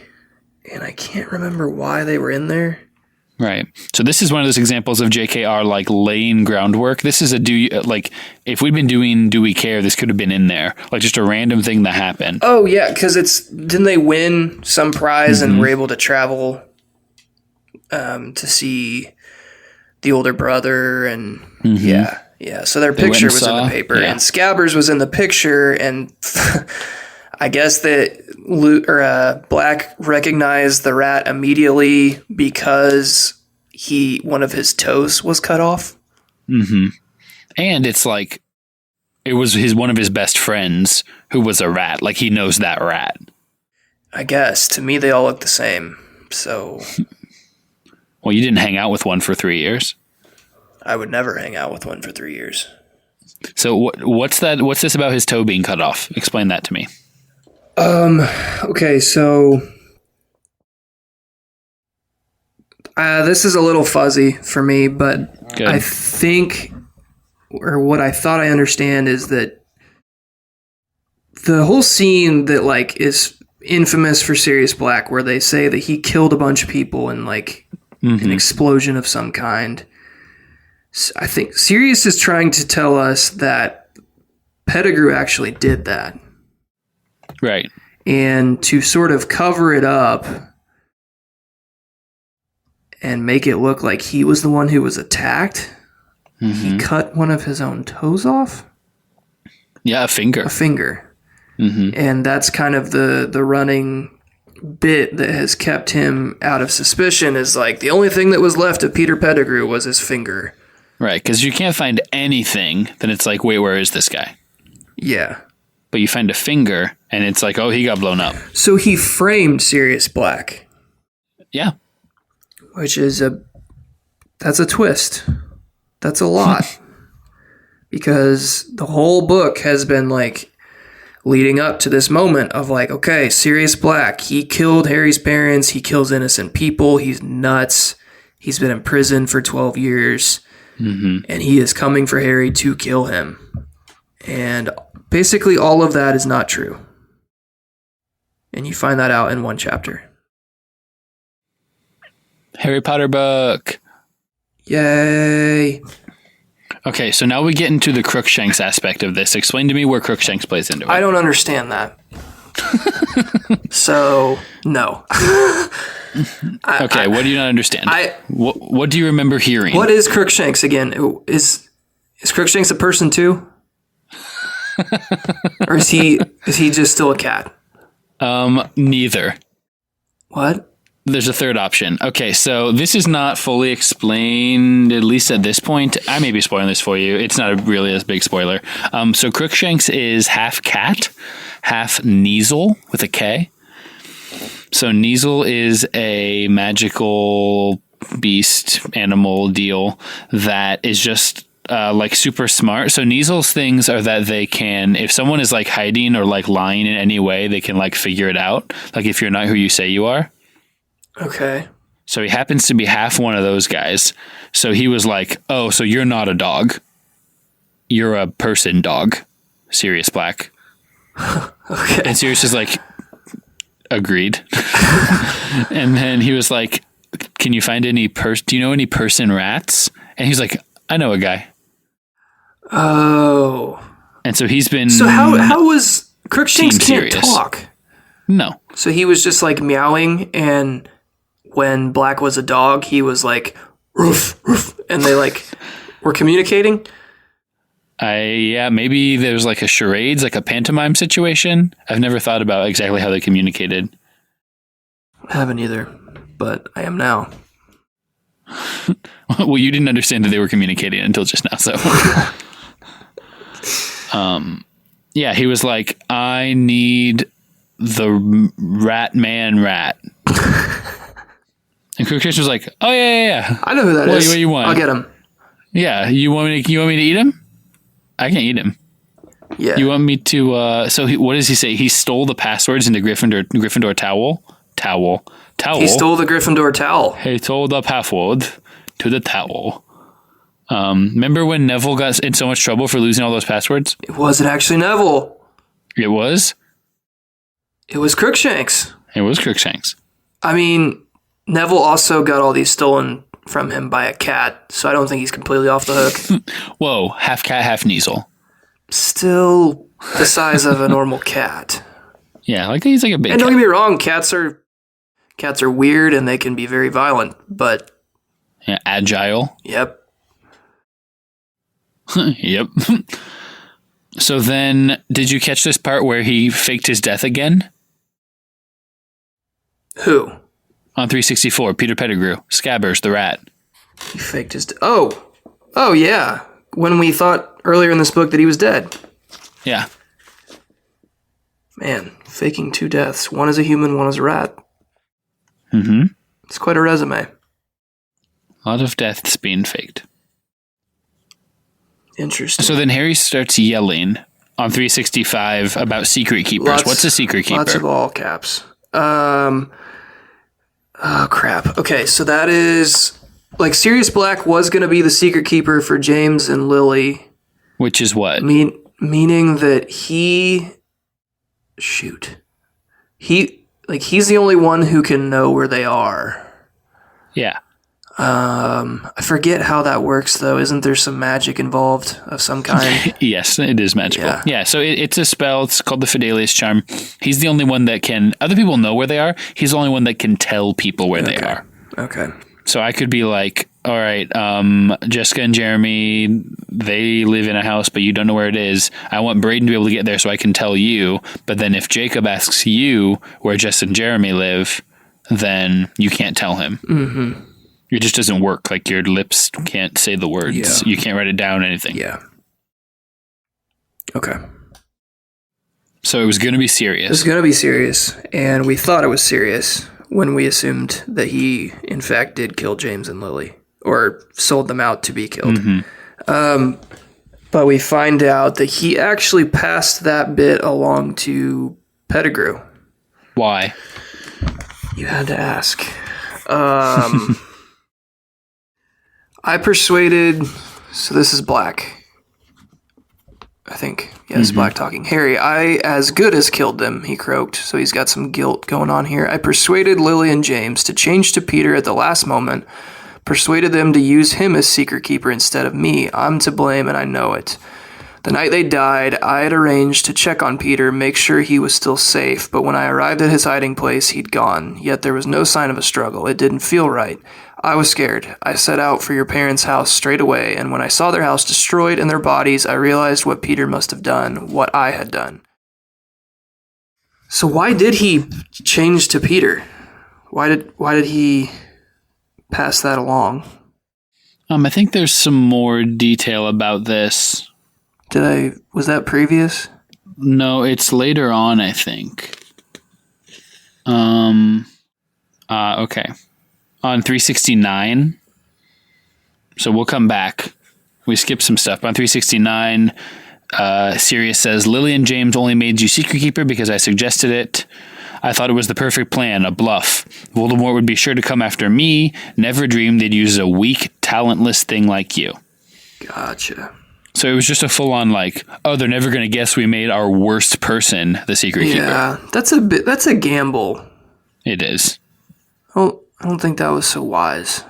And I can't remember why they were in there. Right. So this is one of those examples of JKR like laying groundwork. This is if we'd been doing Do We Care, this could have been in there. Like just a random thing that happened. Oh yeah, because didn't they win some prize and were able to travel to see the older brother and yeah. So their picture was in the paper and Scabbers was in the picture and I guess that Black recognized the rat immediately because one of his toes was cut off. Mm-hmm. And it's like it was one of his best friends who was a rat. Like he knows that rat. I guess to me they all look the same. So, well, you didn't hang out with one for 3 years. I would never hang out with one for 3 years. So what's that? What's this about his toe being cut off? Explain that to me. Okay, so this is a little fuzzy for me, but good. I think, or what I thought I understand is that the whole scene that like is infamous for Sirius Black, where they say that he killed a bunch of people in like an explosion of some kind. I think Sirius is trying to tell us that Pettigrew actually did that. Right. And to sort of cover it up and make it look like he was the one who was attacked, he cut one of his own toes off? Yeah, a finger. Mm-hmm. And that's kind of the running bit that has kept him out of suspicion is like the only thing that was left of Peter Pettigrew was his finger. Right, because you can't find anything, then it's like, wait, where is this guy? Yeah. But you find a finger, and it's like, oh, he got blown up. So he framed Sirius Black. Yeah. Which is that's a twist. That's a lot. Because the whole book has been like leading up to this moment of like, okay, Sirius Black, he killed Harry's parents, he kills innocent people, he's nuts, he's been in prison for 12 years, and he is coming for Harry to kill him. And basically all of that is not true. And you find that out in one chapter. Harry Potter book. Yay. Okay, so now we get into the Crookshanks aspect of this. Explain to me where Crookshanks plays into it. I don't understand that. So, no. Okay, what do you not understand? What do you remember hearing? What is Crookshanks again? Is Crookshanks a person too? Or is he just still a cat? Neither. What? There's a third option. Okay, so this is not fully explained, at least at this point. I may be spoiling this for you. It's not really a big spoiler. So Crookshanks is half cat, half Kneazle with a K. So Kneazle is a magical beast animal deal that is just like super smart. So Kneazle's things are that they can, if someone is like hiding or like lying in any way, they can like figure it out. Like if you're not who you say you are. Okay. So he happens to be half one of those guys. So he was like, oh, so you're not a dog. You're a person dog. Sirius Black. Okay. And Sirius is like, agreed. And then he was like, can you find do you know any person rats? And he's like, I know a guy. Oh. And so he's been... So how was... Crookshanks can't serious. talk. No. So he was just like meowing, and when Black was a dog, he was like, roof, roof, and they like were communicating? Yeah, maybe there's like a charades, like a pantomime situation. I've never thought about exactly how they communicated. I haven't either, but I am now. Well, you didn't understand that they were communicating until just now, so... Yeah, he was like, I need the rat. And Crookshanks was like, oh, yeah. I know who that is. What do you want? I'll get him. Yeah, you want me to eat him? I can't eat him. Yeah. You want me to, what does he say? He stole the passwords into Gryffindor towel. He stole the Gryffindor towel. He stole the password to the towel. Remember when Neville got in so much trouble for losing all those passwords? It wasn't actually Neville. It was? It was Crookshanks. It was Crookshanks. I mean, Neville also got all these stolen from him by a cat, so I don't think he's completely off the hook. Whoa, half cat, half Kneasel. Still the size of a normal cat. Yeah, like he's like a big And cat. don't get me wrong, cats are weird and they can be very violent, but... Yeah, agile. Yep. Yep. So then, did you catch this part where he faked his death again? Who? On 364, Peter Pettigrew, Scabbers, the rat. He faked his... Oh, yeah. When we thought earlier in this book that he was dead. Yeah. Man, faking 2 deaths. One is a human, one is a rat. Mm-hmm. It's quite a resume. A lot of deaths being faked. Interesting. So then Harry starts yelling on 365 about secret keepers. What's a secret keeper? Lots of all caps. Oh, crap. Okay, so that is... Like, Sirius Black was going to be the secret keeper for James and Lily. Which is what? Meaning that he... Shoot. He's the only one who can know where they are. Yeah. I forget how that works, though. Isn't there some magic involved of some kind? Yes, it is magical. Yeah, so it's a spell. It's called the Fidelius Charm. He's the only one that can... Other people know where they are. He's the only one that can tell people where they are. Okay. So I could be like, all right, Jessica and Jeremy, they live in a house, but you don't know where it is. I want Braden to be able to get there so I can tell you. But then if Jacob asks you where Jess and Jeremy live, then you can't tell him. Mm-hmm. It just doesn't work. Like your lips can't say the words. Yeah. You can't write it down, anything. Yeah. Okay. So it was going to be serious. It was going to be serious, and we thought it was serious when we assumed that he, in fact, did kill James and Lily, or sold them out to be killed. Mm-hmm. But we find out that he actually passed that bit along to Pettigrew. Why? You had to ask. I persuaded... So this is Black. I think. Yeah, this is Black talking. Harry, I as good as killed them, he croaked. So he's got some guilt going on here. I persuaded Lily and James to change to Peter at the last moment. Persuaded them to use him as secret keeper instead of me. I'm to blame and I know it. The night they died, I had arranged to check on Peter, make sure he was still safe, but when I arrived at his hiding place, he'd gone. Yet there was no sign of a struggle. It didn't feel right. I was scared. I set out for your parents' house straight away, and when I saw their house destroyed and their bodies, I realized what Peter must have done, what I had done. So why did he change to Peter? Why did he pass that along? I think there's some more detail about this. Was that previous? No, it's later on, I think. Okay. On 369. So we'll come back. We skipped some stuff. But on 369, Sirius says, Lily and James only made you secret keeper because I suggested it. I thought it was the perfect plan, a bluff. Voldemort would be sure to come after me. Never dreamed they'd use a weak, talentless thing like you. Gotcha. So it was just a full-on like, oh, they're never going to guess we made our worst person the secret keeper. Yeah, that's a gamble. It is. I don't think that was so wise.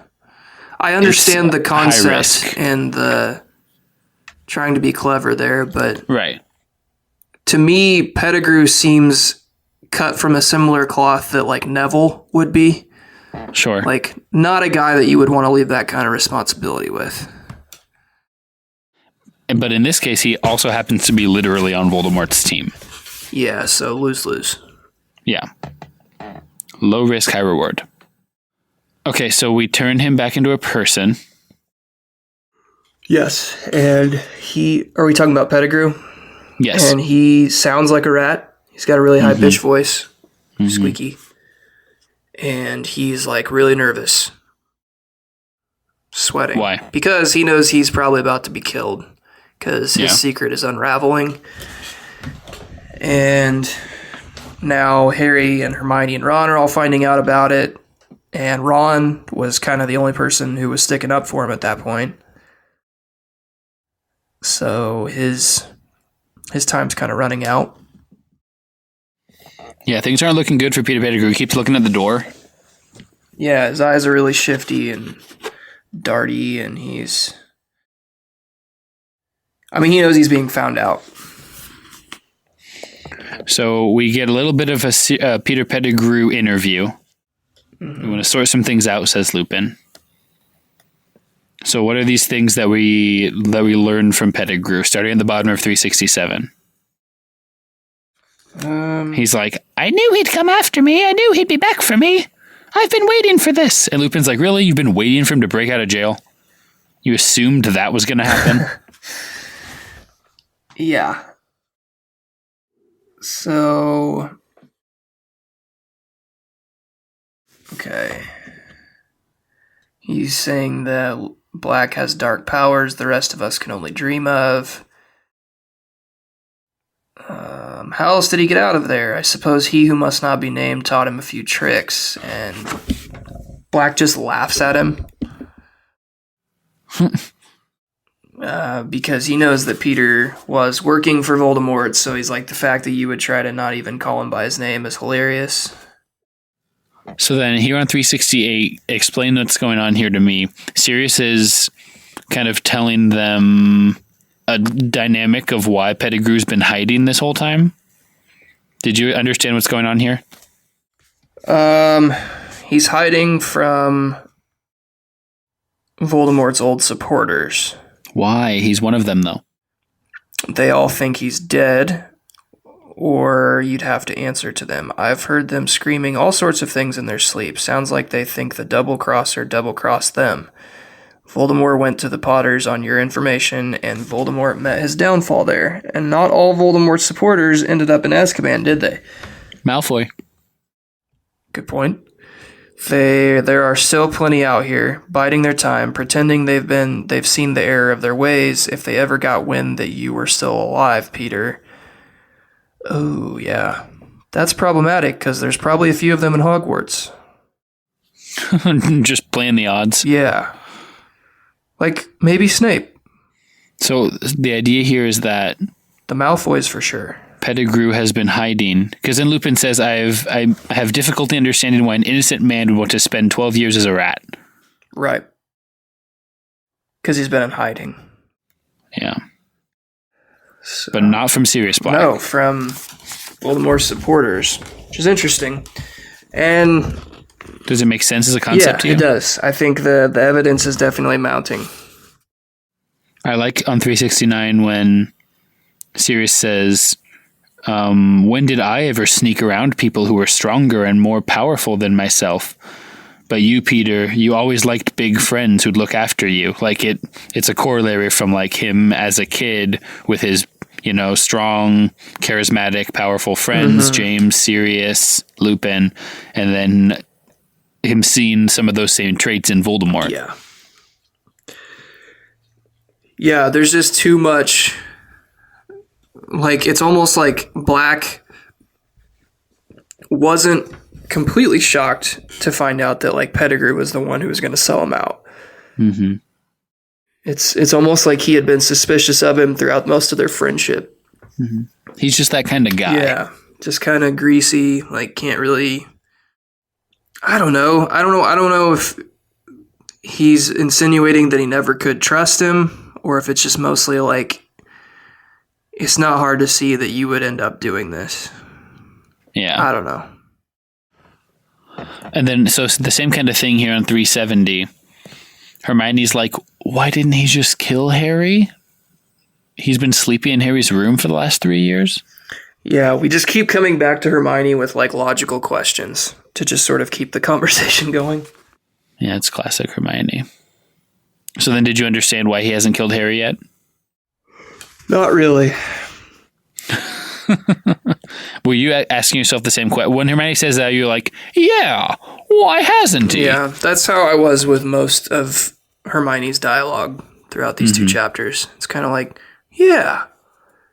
I understand the concept and the trying to be clever there, but right. To me, Pettigrew seems cut from a similar cloth that like Neville would be. Sure. Like not a guy that you would want to leave that kind of responsibility with. But in this case, he also happens to be literally on Voldemort's team. Yeah, so lose-lose. Yeah. Low risk, high reward. Okay, so we turn him back into a person. Yes, and are we talking about Pettigrew? Yes. And he sounds like a rat. He's got a really high pitched voice. Squeaky. And he's like really nervous. Sweating. Why? Because he knows he's probably about to be killed. Because his secret is unraveling. And now Harry and Hermione and Ron are all finding out about it. And Ron was kind of the only person who was sticking up for him at that point. So his time's kind of running out. Yeah, things aren't looking good for Peter Pettigrew. He keeps looking at the door. Yeah, his eyes are really shifty and darty, and he knows he's being found out. So we get a little bit of a Peter Pettigrew interview. We want to sort some things out, says Lupin. So what are these things that we learned from Pettigrew, starting at the bottom of 367? He's like, I knew he'd come after me. I knew he'd be back for me. I've been waiting for this. And Lupin's like, really? You've been waiting for him to break out of jail? You assumed that was going to happen? Yeah. So... Okay. He's saying that Black has dark powers the rest of us can only dream of. How else did he get out of there? I suppose he who must not be named taught him a few tricks, and Black just laughs at him. Because he knows that Peter was working for Voldemort, so he's like, the fact that you would try to not even call him by his name is hilarious. So then here on 368, explain what's going on here to me. Sirius is kind of telling them a dynamic of why Pettigrew's been hiding this whole time. Did you understand what's going on here? He's hiding from Voldemort's old supporters. Why? He's one of them, though. They all think he's dead, or you'd have to answer to them. I've heard them screaming all sorts of things in their sleep. Sounds like they think the double-crosser double-crossed them. Voldemort went to the Potters on your information, and Voldemort met his downfall there. And not all Voldemort's supporters ended up in Azkaban, did they? Malfoy. Good point. There are still plenty out here, biding their time, pretending they've seen the error of their ways. If they ever got wind that you were still alive, Peter. Oh, yeah. That's problematic, because there's probably a few of them in Hogwarts. Just playing the odds. Yeah. Like, maybe Snape. So the idea here is that the Malfoys for sure. Pettigrew has been hiding, because then Lupin says, I have difficulty understanding why an innocent man would want to spend 12 years as a rat. Right. Because he's been in hiding. Yeah. So, but not from Sirius Black. No, from Voldemort's supporters, which is interesting. And does it make sense as a concept to you? Yeah, it does. I think the evidence is definitely mounting. I like on 369 when Sirius says, when did I ever sneak around people who were stronger and more powerful than myself? But you, Peter, you always liked big friends who'd look after you. Like it's a corollary from like him as a kid with his, strong, charismatic, powerful friends, James, Sirius, Lupin, and then him seeing some of those same traits in Voldemort. Yeah. Yeah, there's just too much. Like, it's almost like Black wasn't completely shocked to find out that, like, Pettigrew was the one who was going to sell him out. Mm-hmm. It's almost like he had been suspicious of him throughout most of their friendship. He's just that kind of guy. Yeah, just kind of greasy, like can't really. I don't know. I don't know if he's insinuating that he never could trust him, or if it's just mostly like it's not hard to see that you would end up doing this. Yeah. I don't know. And then, so the same kind of thing here on 370. Hermione's like, why didn't he just kill Harry? He's been sleeping in Harry's room for the last 3 years. Yeah, we just keep coming back to Hermione with like logical questions to just sort of keep the conversation going. Yeah, it's classic Hermione. So then did you understand why he hasn't killed Harry yet? Not really. Were you asking yourself the same question? When Hermione says that, you're like, yeah, why hasn't he? Yeah, that's how I was with most of Hermione's dialogue throughout these two chapters. It's kind of like, yeah,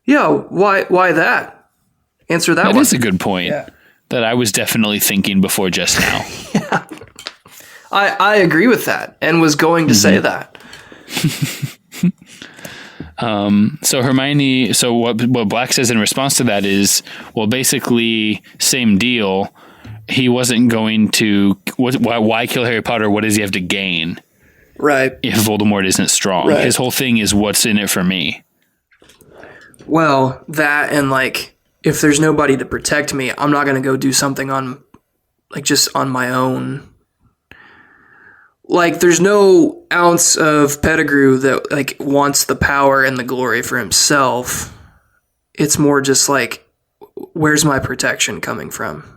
why that? Answer that one. That is a good point. Yeah. That I was definitely thinking before just now. Yeah. I agree with that and was going to say that. So Hermione, so what Black says in response to that is, well, basically same deal. He wasn't going to, why kill Harry Potter? What does he have to gain? Right. If Voldemort isn't strong. Right. His whole thing is what's in it for me. Well, that and like, if there's nobody to protect me, I'm not going to go do something on, like, just on my own. Like, there's no ounce of Pettigrew that, like, wants the power and the glory for himself. It's more just like, where's my protection coming from?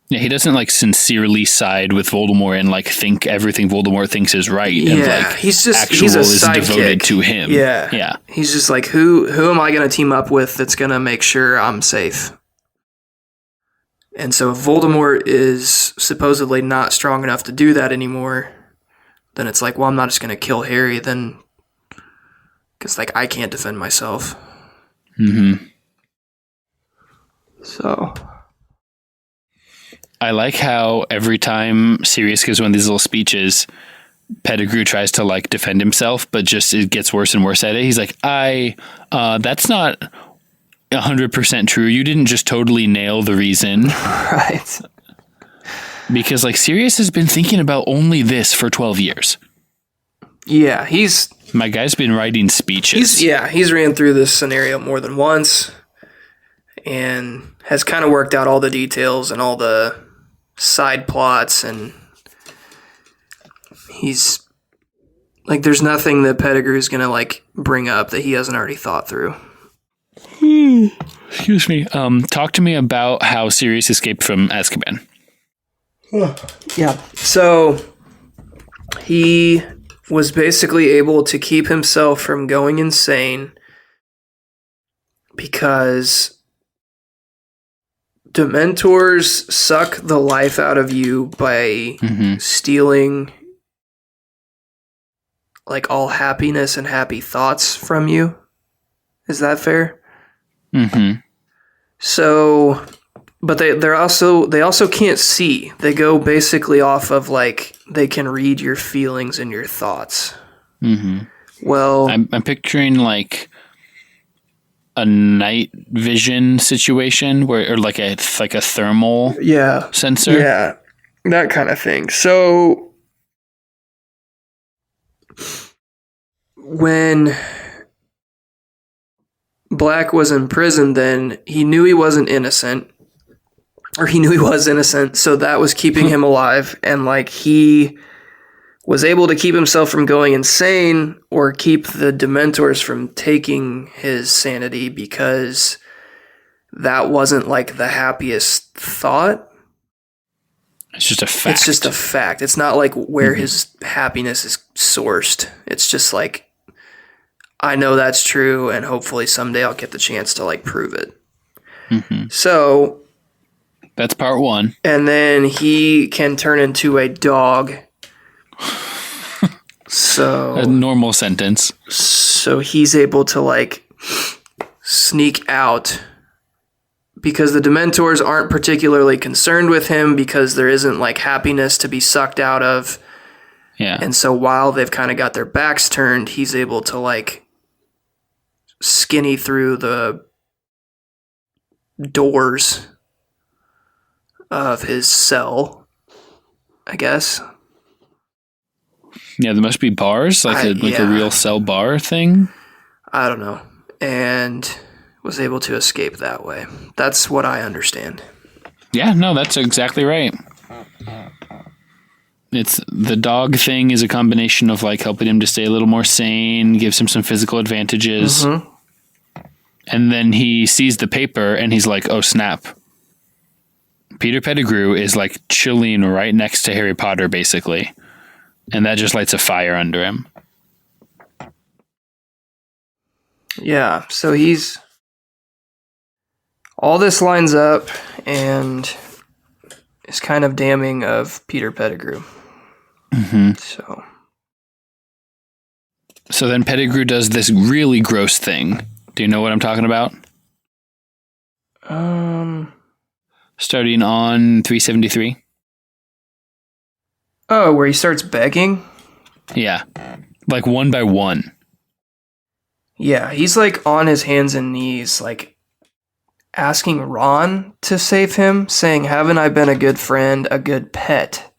Yeah, he doesn't, like, sincerely side with Voldemort and, like, think everything Voldemort thinks is right. Yeah, and, like, he's a is sidekick. Devoted to him. Yeah. Yeah. He's just like, who am I going to team up with that's going to make sure I'm safe? And so if Voldemort is supposedly not strong enough to do that anymore, then it's like, well, I'm not just going to kill Harry then, because, like, I can't defend myself. Mm-hmm. So I like how every time Sirius gives one of these little speeches, Pettigrew tries to, like, defend himself, but just it gets worse and worse at it. He's like, that's not 100% true. You didn't just totally nail the reason. Right. Because, like, Sirius has been thinking about only this for 12 years. Yeah, my guy's been writing speeches. He's ran through this scenario more than once and has kind of worked out all the details and all the side plots, and he's like, there's nothing that Pettigrew's gonna, like, bring up that he hasn't already thought through. Excuse me. Talk to me about how Sirius escaped from Azkaban. Yeah. So he was basically able to keep himself from going insane because Dementors suck the life out of you by stealing, like, all happiness and happy thoughts from you. Is that fair? Mm-hmm. So, but they also can't see. They go basically off of, like, they can read your feelings and your thoughts. Mm-hmm. Well, I'm picturing, like, a night vision situation or like a thermal sensor. Yeah, that kind of thing. So when Black was in prison, then he knew he wasn't innocent, or he knew he was innocent, so that was keeping him alive, and, like, he was able to keep himself from going insane or keep the Dementors from taking his sanity because that wasn't, like, the happiest thought. It's just a fact. It's just a fact. It's not like where his happiness is sourced. It's just like, I know that's true, and hopefully someday I'll get the chance to, like, prove it. Mm-hmm. So that's part one. And then he can turn into a dog. So a normal sentence. So he's able to, like, sneak out because the Dementors aren't particularly concerned with him because there isn't, like, happiness to be sucked out of. Yeah. And so while they've kind of got their backs turned, he's able to like skinny through the doors of his cell, I guess. Yeah, there must be bars, like a real cell bar thing. I don't know. And was able to escape that way. That's what I understand. Yeah, no, that's exactly right. It's the dog thing is a combination of like helping him to stay a little more sane, gives him some physical advantages. Mm-hmm. And then he sees the paper and he's like, oh, snap. Peter Pettigrew is like chilling right next to Harry Potter, basically. And that just lights a fire under him. Yeah, so he's... all this lines up and is kind of damning of Peter Pettigrew. Mm-hmm. So then Pettigrew does this really gross thing. Do you know what I'm talking about? Starting on 373. Oh, where he starts begging? Yeah. Like one by one. Yeah, he's like on his hands and knees, like asking Ron to save him, saying, haven't I been a good friend, a good pet?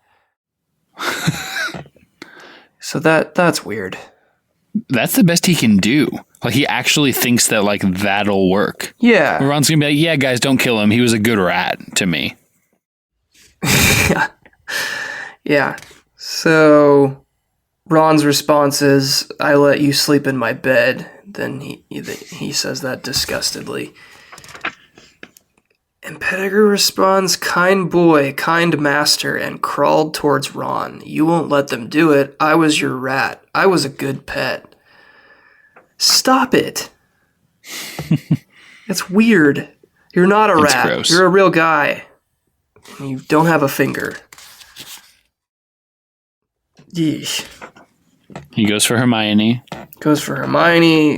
So that's weird. That's the best he can do. Like, he actually thinks that, like, that'll work. Yeah. Ron's gonna be like, yeah, guys, don't kill him. He was a good rat to me. Yeah. So Ron's response is, I let you sleep in my bed. Then he says that disgustedly. And Pettigrew responds, kind boy, kind master, and crawled towards Ron. You won't let them do it. I was your rat. I was a good pet. Stop it. It's weird. You're not a rat. Gross. You're a real guy. You don't have a finger. Yeesh. He goes for Hermione.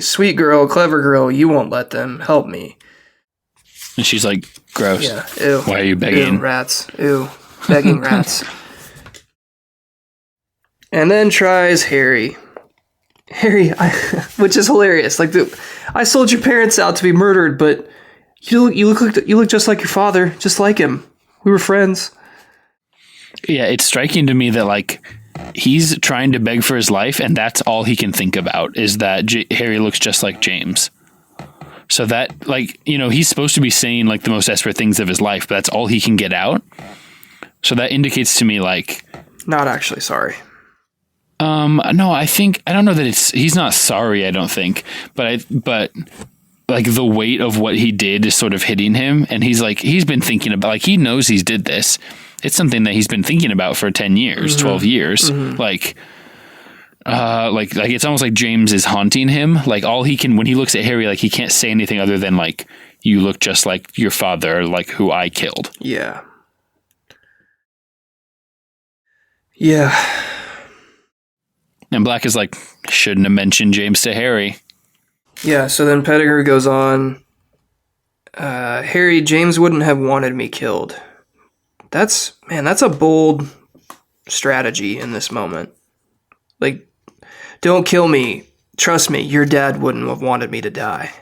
Sweet girl, clever girl. You won't let them. Help me. And she's like, gross. Yeah, ew. Why are you begging? Ew, rats. Ew. Begging rats. And then tries Harry. Which is hilarious. Like, I sold your parents out to be murdered, but you look just like your father, just like him. We were friends. Yeah, it's striking to me that, like, he's trying to beg for his life, and that's all he can think about, is that Harry looks just like James. So that, like, you know, he's supposed to be saying, like, the most desperate things of his life, but that's all he can get out. So that indicates to me, like... not actually sorry. No, I don't know that he's not sorry, I don't think, but like the weight of what he did is sort of hitting him, and he's been thinking about, like, he knows he's did this. It's something that he's been thinking about for 10 years, mm-hmm. 12 years. Mm-hmm. Like it's almost like James is haunting him. Like, all he can, when he looks at Harry, like, he can't say anything other than, like, you look just like your father, like, who I killed. Yeah. Yeah. And Black is like, shouldn't have mentioned James to Harry. Yeah, so then Pettigrew goes on, Harry, James wouldn't have wanted me killed. That's a bold strategy in this moment. Like, don't kill me. Trust me, your dad wouldn't have wanted me to die.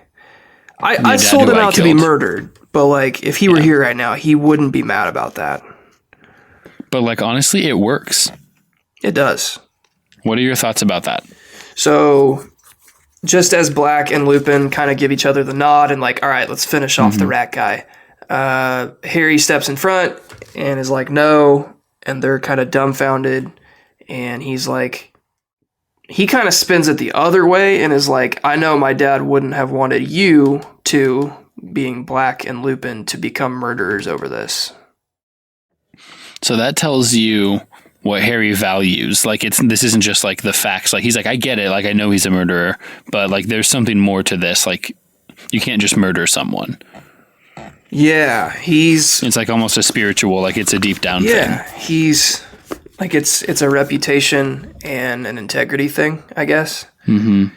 I sold him out to be murdered, but, like, if he were here right now, he wouldn't be mad about that. But, like, honestly, it works. It does. What are your thoughts about that? So, just as Black and Lupin kind of give each other the nod and, like, all right, let's finish off the rat guy, Harry steps in front and is like, no, and they're kind of dumbfounded, and he's like, he kind of spins it the other way and is like, I know my dad wouldn't have wanted you to, being Black and Lupin, to become murderers over this. So that tells you what Harry values. Like, this isn't just like the facts. Like, he's like, I get it. Like, I know he's a murderer, but, like, there's something more to this. Like, you can't just murder someone. Yeah, it's like almost a spiritual, like, it's a deep down thing. Yeah, he's like, it's a reputation and an integrity thing, I guess. Mm-hmm.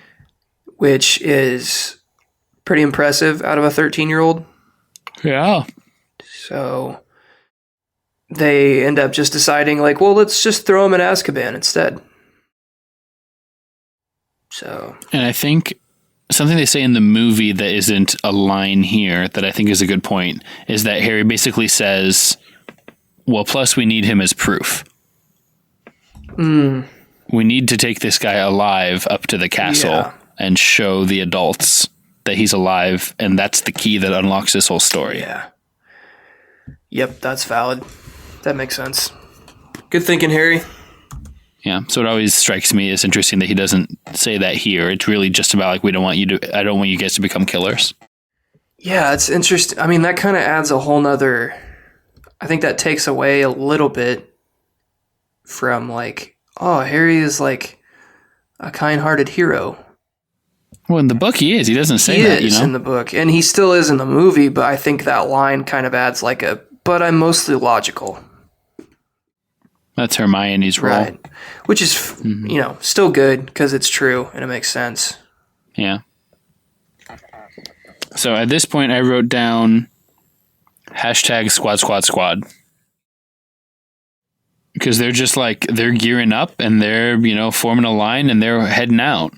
Which is pretty impressive out of a 13-year-old. Yeah. So they end up just deciding, like, well, let's just throw him in Azkaban instead. So, And I think something they say in the movie that isn't a line here that I think is a good point is that Harry basically says, well, plus we need him as proof. We need to take this guy alive up to the castle and show the adults that he's alive, and that's the key that unlocks this whole story. Yeah. Yep, that's valid. That makes sense. Good thinking, Harry. Yeah, so it always strikes me as interesting that he doesn't say that here. It's really just about like I don't want you guys to become killers. Yeah, it's interesting. I mean, that kind of adds a whole nother. I think that takes away a little bit from like, oh, Harry is like a kind-hearted hero. Well, in the book he is. He doesn't say that, He is in the book, and he still is in the movie. But I think that line kind of adds like a. But I'm mostly logical. That's Hermione's role. Right. Which is, still good because it's true and it makes sense. Yeah. So at this point, I wrote down #squad. Because they're just like, they're gearing up and they're, forming a line and they're heading out.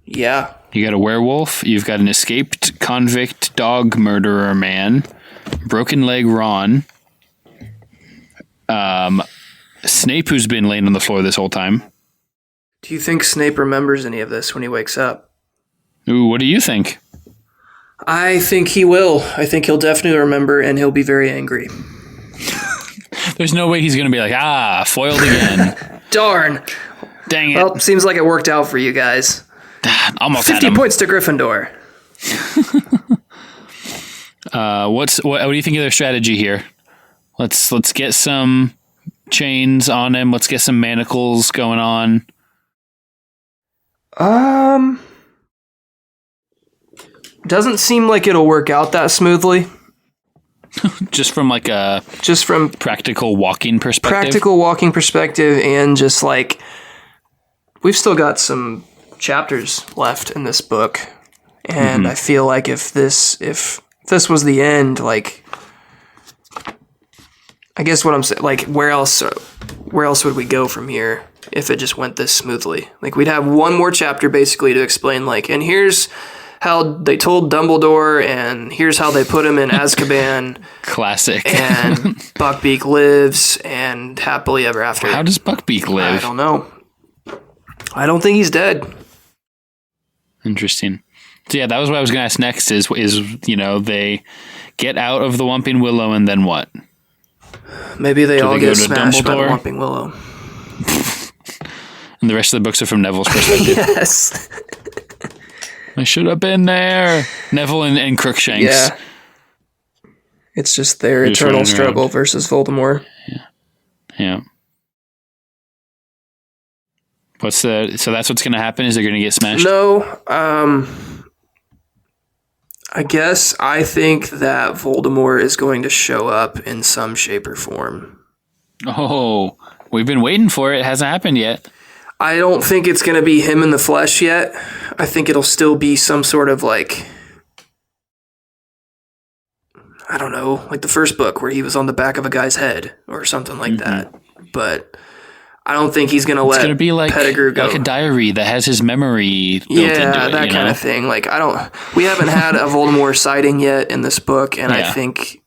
Yeah. You got a werewolf. You've got an escaped convict dog murderer man. Broken leg Ron. Snape, who's been laying on the floor this whole time. Do you think Snape remembers any of this when he wakes up? Ooh, what do you think? I think he will. I think he'll definitely remember, and he'll be very angry. There's no way he's going to be like, foiled again. Darn. Dang it. Well, seems like it worked out for you guys. Almost 50 points to Gryffindor. What do you think of their strategy here? Let's get some chains on him. Let's get some manacles going on. Doesn't seem like it'll work out that smoothly. Just from practical walking perspective. And just like we've still got some chapters left in this book, and I feel like if this was the end, like I guess what I'm saying, like where else would we go from here if it just went this smoothly? Like we'd have one more chapter basically to explain like, and here's how they told Dumbledore, and here's how they put him in Azkaban. Classic. And Buckbeak lives, and happily ever after. How does Buckbeak live? I don't know. I don't think he's dead. Interesting. So yeah, that was what I was going to ask next is they get out of the Whomping Willow and then what? Maybe they all get smashed by the Dumbledore? Whomping Willow. And the rest of the books are from Neville's perspective. Yes. I should have been there. Neville and Crookshanks. Yeah. It's just their eternal struggle versus Voldemort. Yeah. So that's what's going to happen? Is they're going to get smashed? No. I think that Voldemort is going to show up in some shape or form. Oh, we've been waiting for it. It hasn't happened yet. I don't think it's going to be him in the flesh yet. I think it'll still be some sort of like, I don't know, like the first book where he was on the back of a guy's head or something like that. But I don't think he's going to let It's going to be like Pettigrew go. Like a diary that has his memory built into it. Yeah, that kind of thing. Like we haven't had a Voldemort sighting yet in this book, and I think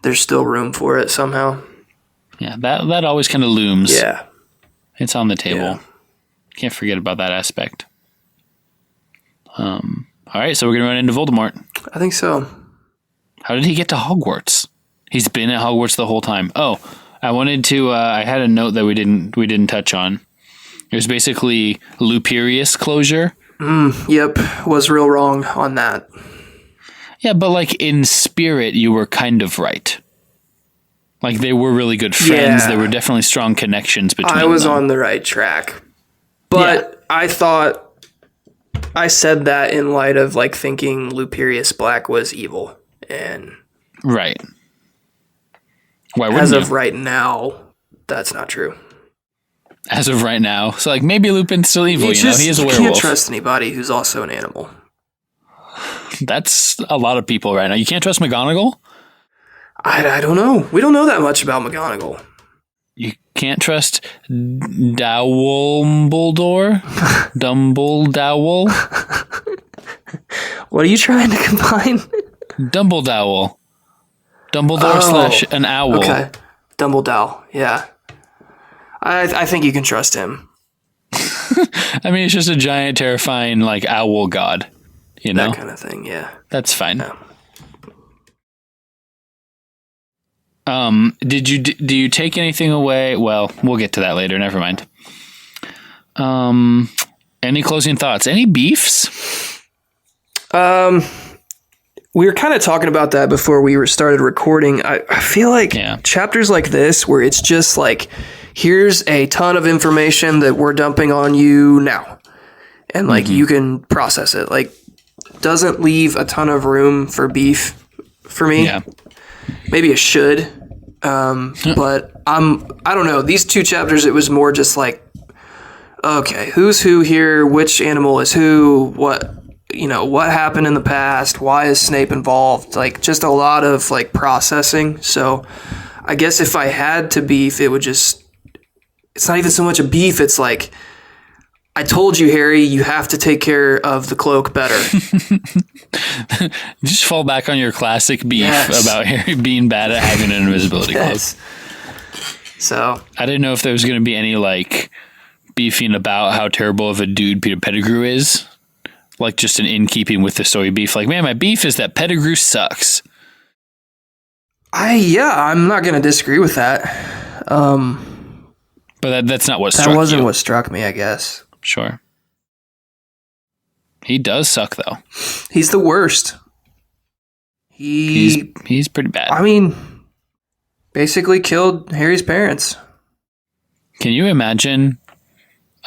there's still room for it somehow. Yeah, that always kind of looms. Yeah. It's on the table. Yeah. Can't forget about that aspect. All right, so we're going to run into Voldemort. I think so. How did he get to Hogwarts? He's been at Hogwarts the whole time. Oh, I wanted to. I had a note that we didn't touch on. It was basically Lupirius closure. Yep, was real wrong on that. Yeah, but like in spirit, you were kind of right. Like they were really good friends. Yeah. There were definitely strong connections between them. I was on the right track, but I thought I said that in light of like thinking Lupirius Black was evil, and right. Why wouldn't as you? of right now, that's not true. As of right now, so like maybe Lupin's still evil. He is a werewolf. You can't trust anybody who's also an animal. That's a lot of people right now. You can't trust McGonagall? I don't know. We don't know that much about McGonagall. You can't trust Dumbledore? Dumbledore? What are you trying to combine? Dumbledore. Dumbledore / an owl. Okay. Dumbledore, yeah. I think you can trust him. I mean, it's just a giant, terrifying, like, owl god. You know? That kind of thing, yeah. That's fine. Yeah. Do you take anything away? Well, we'll get to that later. Never mind. Any closing thoughts? Any beefs? We were kind of talking about that before we started recording. I feel like chapters like this, where it's just like, here's a ton of information that we're dumping on you now, and like you can process it. Like, doesn't leave a ton of room for beef for me. Yeah. Maybe it should, but I don't know. These 2 chapters, it was more just like, okay, who's who here? Which animal is who? What happened in the past? Why is Snape involved? Like, just a lot of like processing. So I guess if I had to beef, it's not even so much a beef. It's like, I told you, Harry, you have to take care of the cloak better. Just fall back on your classic beef about Harry being bad at having an invisibility cloak. So I didn't know if there was going to be any like beefing about how terrible of a dude Peter Pettigrew is. Like, just in keeping with the story beef. Like, man, my beef is that Pettigrew sucks. I'm not going to disagree with that. But that's not what struck you. That wasn't what struck me, I guess. Sure. He does suck, though. He's the worst. He's pretty bad. I mean, basically killed Harry's parents. Can you imagine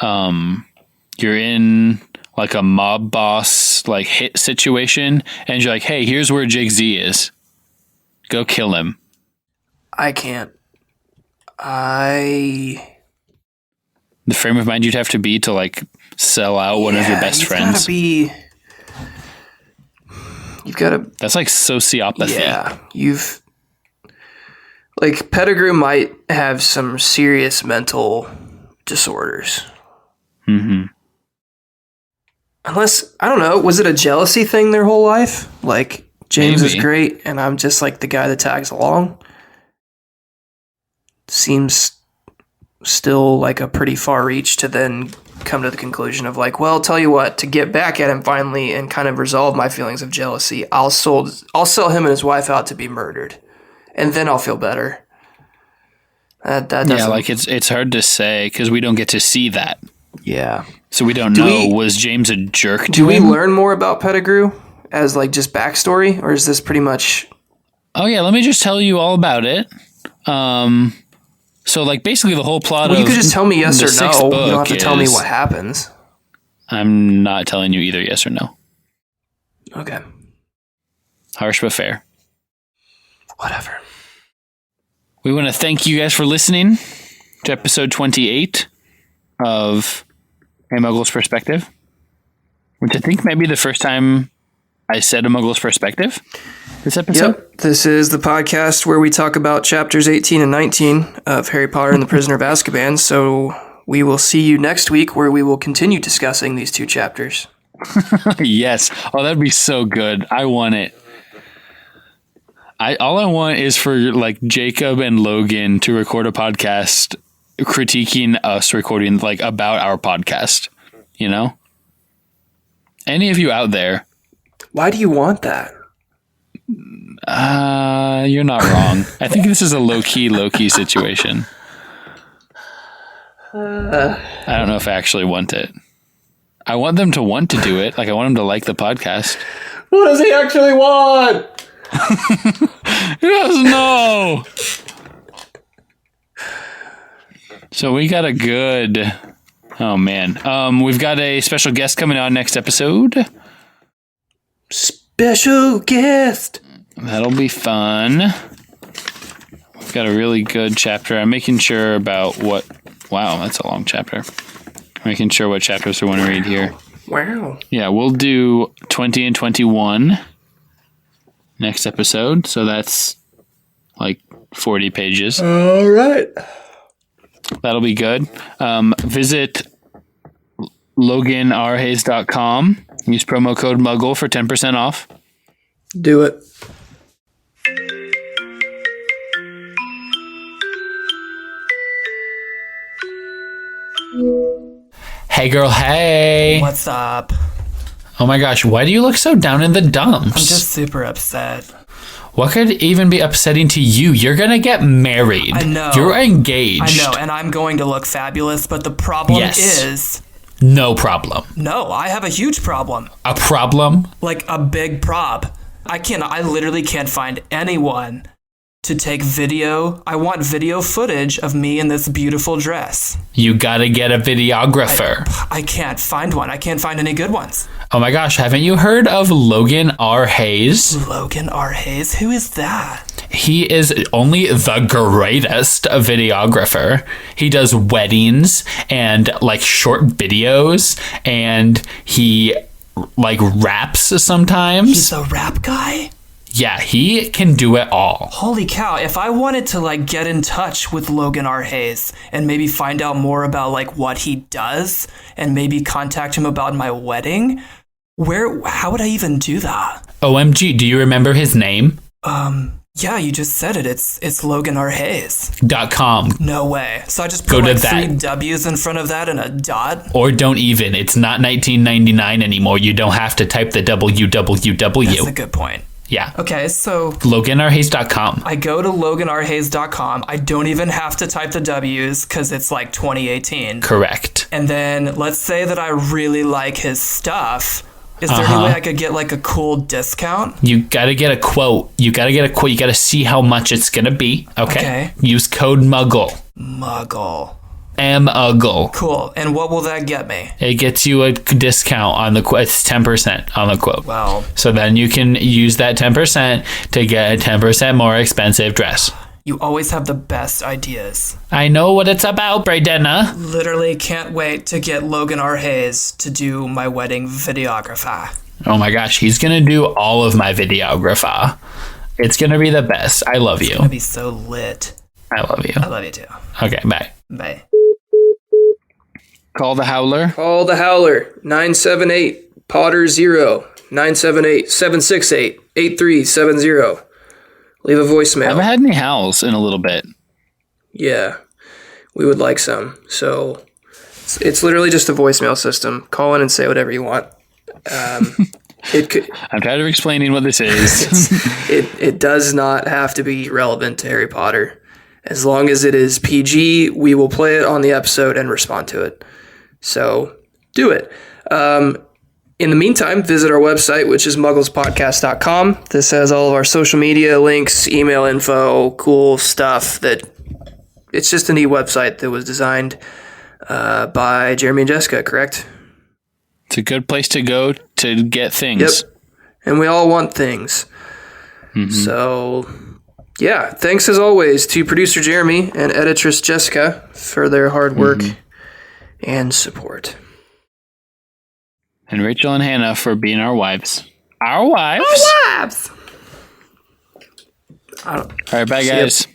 you're in like a mob boss like hit situation and you're like, hey, here's where Jig Z is. Go kill him. I can't. The frame of mind you'd have to be to like sell out one of your best friends. You've got to. That's like sociopathy. Yeah, like Pettigrew might have some serious mental disorders. Mm-hmm. Unless, I don't know, was it a jealousy thing their whole life? Like, James is great and I'm just like the guy that tags along. Seems still like a pretty far reach to then come to the conclusion of like, well, tell you what, to get back at him finally and kind of resolve my feelings of jealousy, I'll sell him and his wife out to be murdered, and then I'll feel better. That doesn't. Yeah, like it's hard to say because we don't get to see that. Yeah. So we don't know. Was James a jerk to him? Do we learn more about Pettigrew as like just backstory, or is this pretty much? Oh yeah, let me just tell you all about it. So like basically the whole plot of you could just tell me yes or no. You don't have to tell me what happens. I'm not telling you either yes or no. Okay. Harsh but fair. Whatever. We want to thank you guys for listening to episode 28 of A Muggle's Perspective, which I think might be the first time I said A Muggle's Perspective this episode. Yep. This is the podcast where we talk about chapters 18 and 19 of Harry Potter and the Prisoner of Azkaban. So we will see you next week where we will continue discussing these 2 chapters. Yes. Oh, that'd be so good. I want it. All I want is for like Jacob and Logan to record a podcast critiquing us recording like about our podcast, you know? Any of you out there. Why do you want that? You're not wrong. I think this is a low-key situation. I don't know if I actually want it. I want them to want to do it. Like, I want them to like the podcast. What does he actually want? He doesn't know. So we got a good... Oh, man. We've got a special guest coming on next episode. Special guest. That'll be fun. We've got a really good chapter. I'm making sure about what... Wow, that's a long chapter. Making sure what chapters we want to read here. Wow. Yeah, we'll do 20 and 21 next episode. So that's like 40 pages. All right. That'll be good. Visit loganrhayes.com. Use promo code Muggle for 10% off. Do it. Hey girl, hey. What's up? Oh my gosh, why do you look so down in the dumps? I'm just super upset. What could even be upsetting to you? You're gonna get married. I know. You're engaged. I know, and I'm going to look fabulous, but the problem is... No problem. No, I have a huge problem. A problem? Like a big prob. I literally can't find anyone to take video. I want video footage of me in this beautiful dress. You gotta get a videographer. I can't find one. I can't find any good ones. Oh my gosh, haven't you heard of Logan R. Hayes? Logan R. Hayes? Who is that? He is only the greatest videographer. He does weddings and like short videos, and he like raps sometimes. He's a rap guy? Yeah, he can do it all. Holy cow, if I wanted to like get in touch with Logan R. Hayes and maybe find out more about like what he does and maybe contact him about my wedding, how would I even do that? OMG, do you remember his name? Yeah, you just said it. It's LoganRHayes. .com. No way. So I just Go put to like that. 3 W's in front of that and a dot? Or don't even. It's not 1999 anymore. You don't have to type the www. That's a good point. Yeah. Okay, so LoganRHayes.com. I go to LoganRHayes.com. I don't even have to type the W's because it's like 2018. Correct. And then let's say that I really like his stuff. Is there any way I could get like a cool discount? You gotta get a quote. You gotta see how much it's gonna be. Okay. Use code Muggle. Muggle. M-Uggle. Cool. And what will that get me? It gets you a discount on the quote. It's 10% on the quote. Wow. So then you can use that 10% to get a 10% more expensive dress. You always have the best ideas. I know what it's about, Bradena. Literally can't wait to get Logan R. Hayes to do my wedding videographer. Oh my gosh, he's gonna do all of my videographer. It's gonna be the best. I love you. It's gonna be so lit. I love you. I love you too. Okay, bye. Bye. Call the Howler. Call the Howler, 978 Potter 0, 978 768 8370. Leave a voicemail. I haven't had any howls in a little bit. Yeah, we would like some. So it's literally just a voicemail system. Call in and say whatever you want. I'm tired of explaining what this is. It does not have to be relevant to Harry Potter. As long as it is PG, we will play it on the episode and respond to it. So do it. In the meantime, visit our website, which is mugglespodcast.com. This has all of our social media links, email info, cool stuff. It's just a neat website that was designed by Jeremy and Jessica, correct? It's a good place to go to get things. Yep. And we all want things. Mm-hmm. So, yeah. Thanks as always to producer Jeremy and editress Jessica for their hard work and support. And Rachel and Hannah for being our wives. Our wives? Our wives! All right, bye, guys.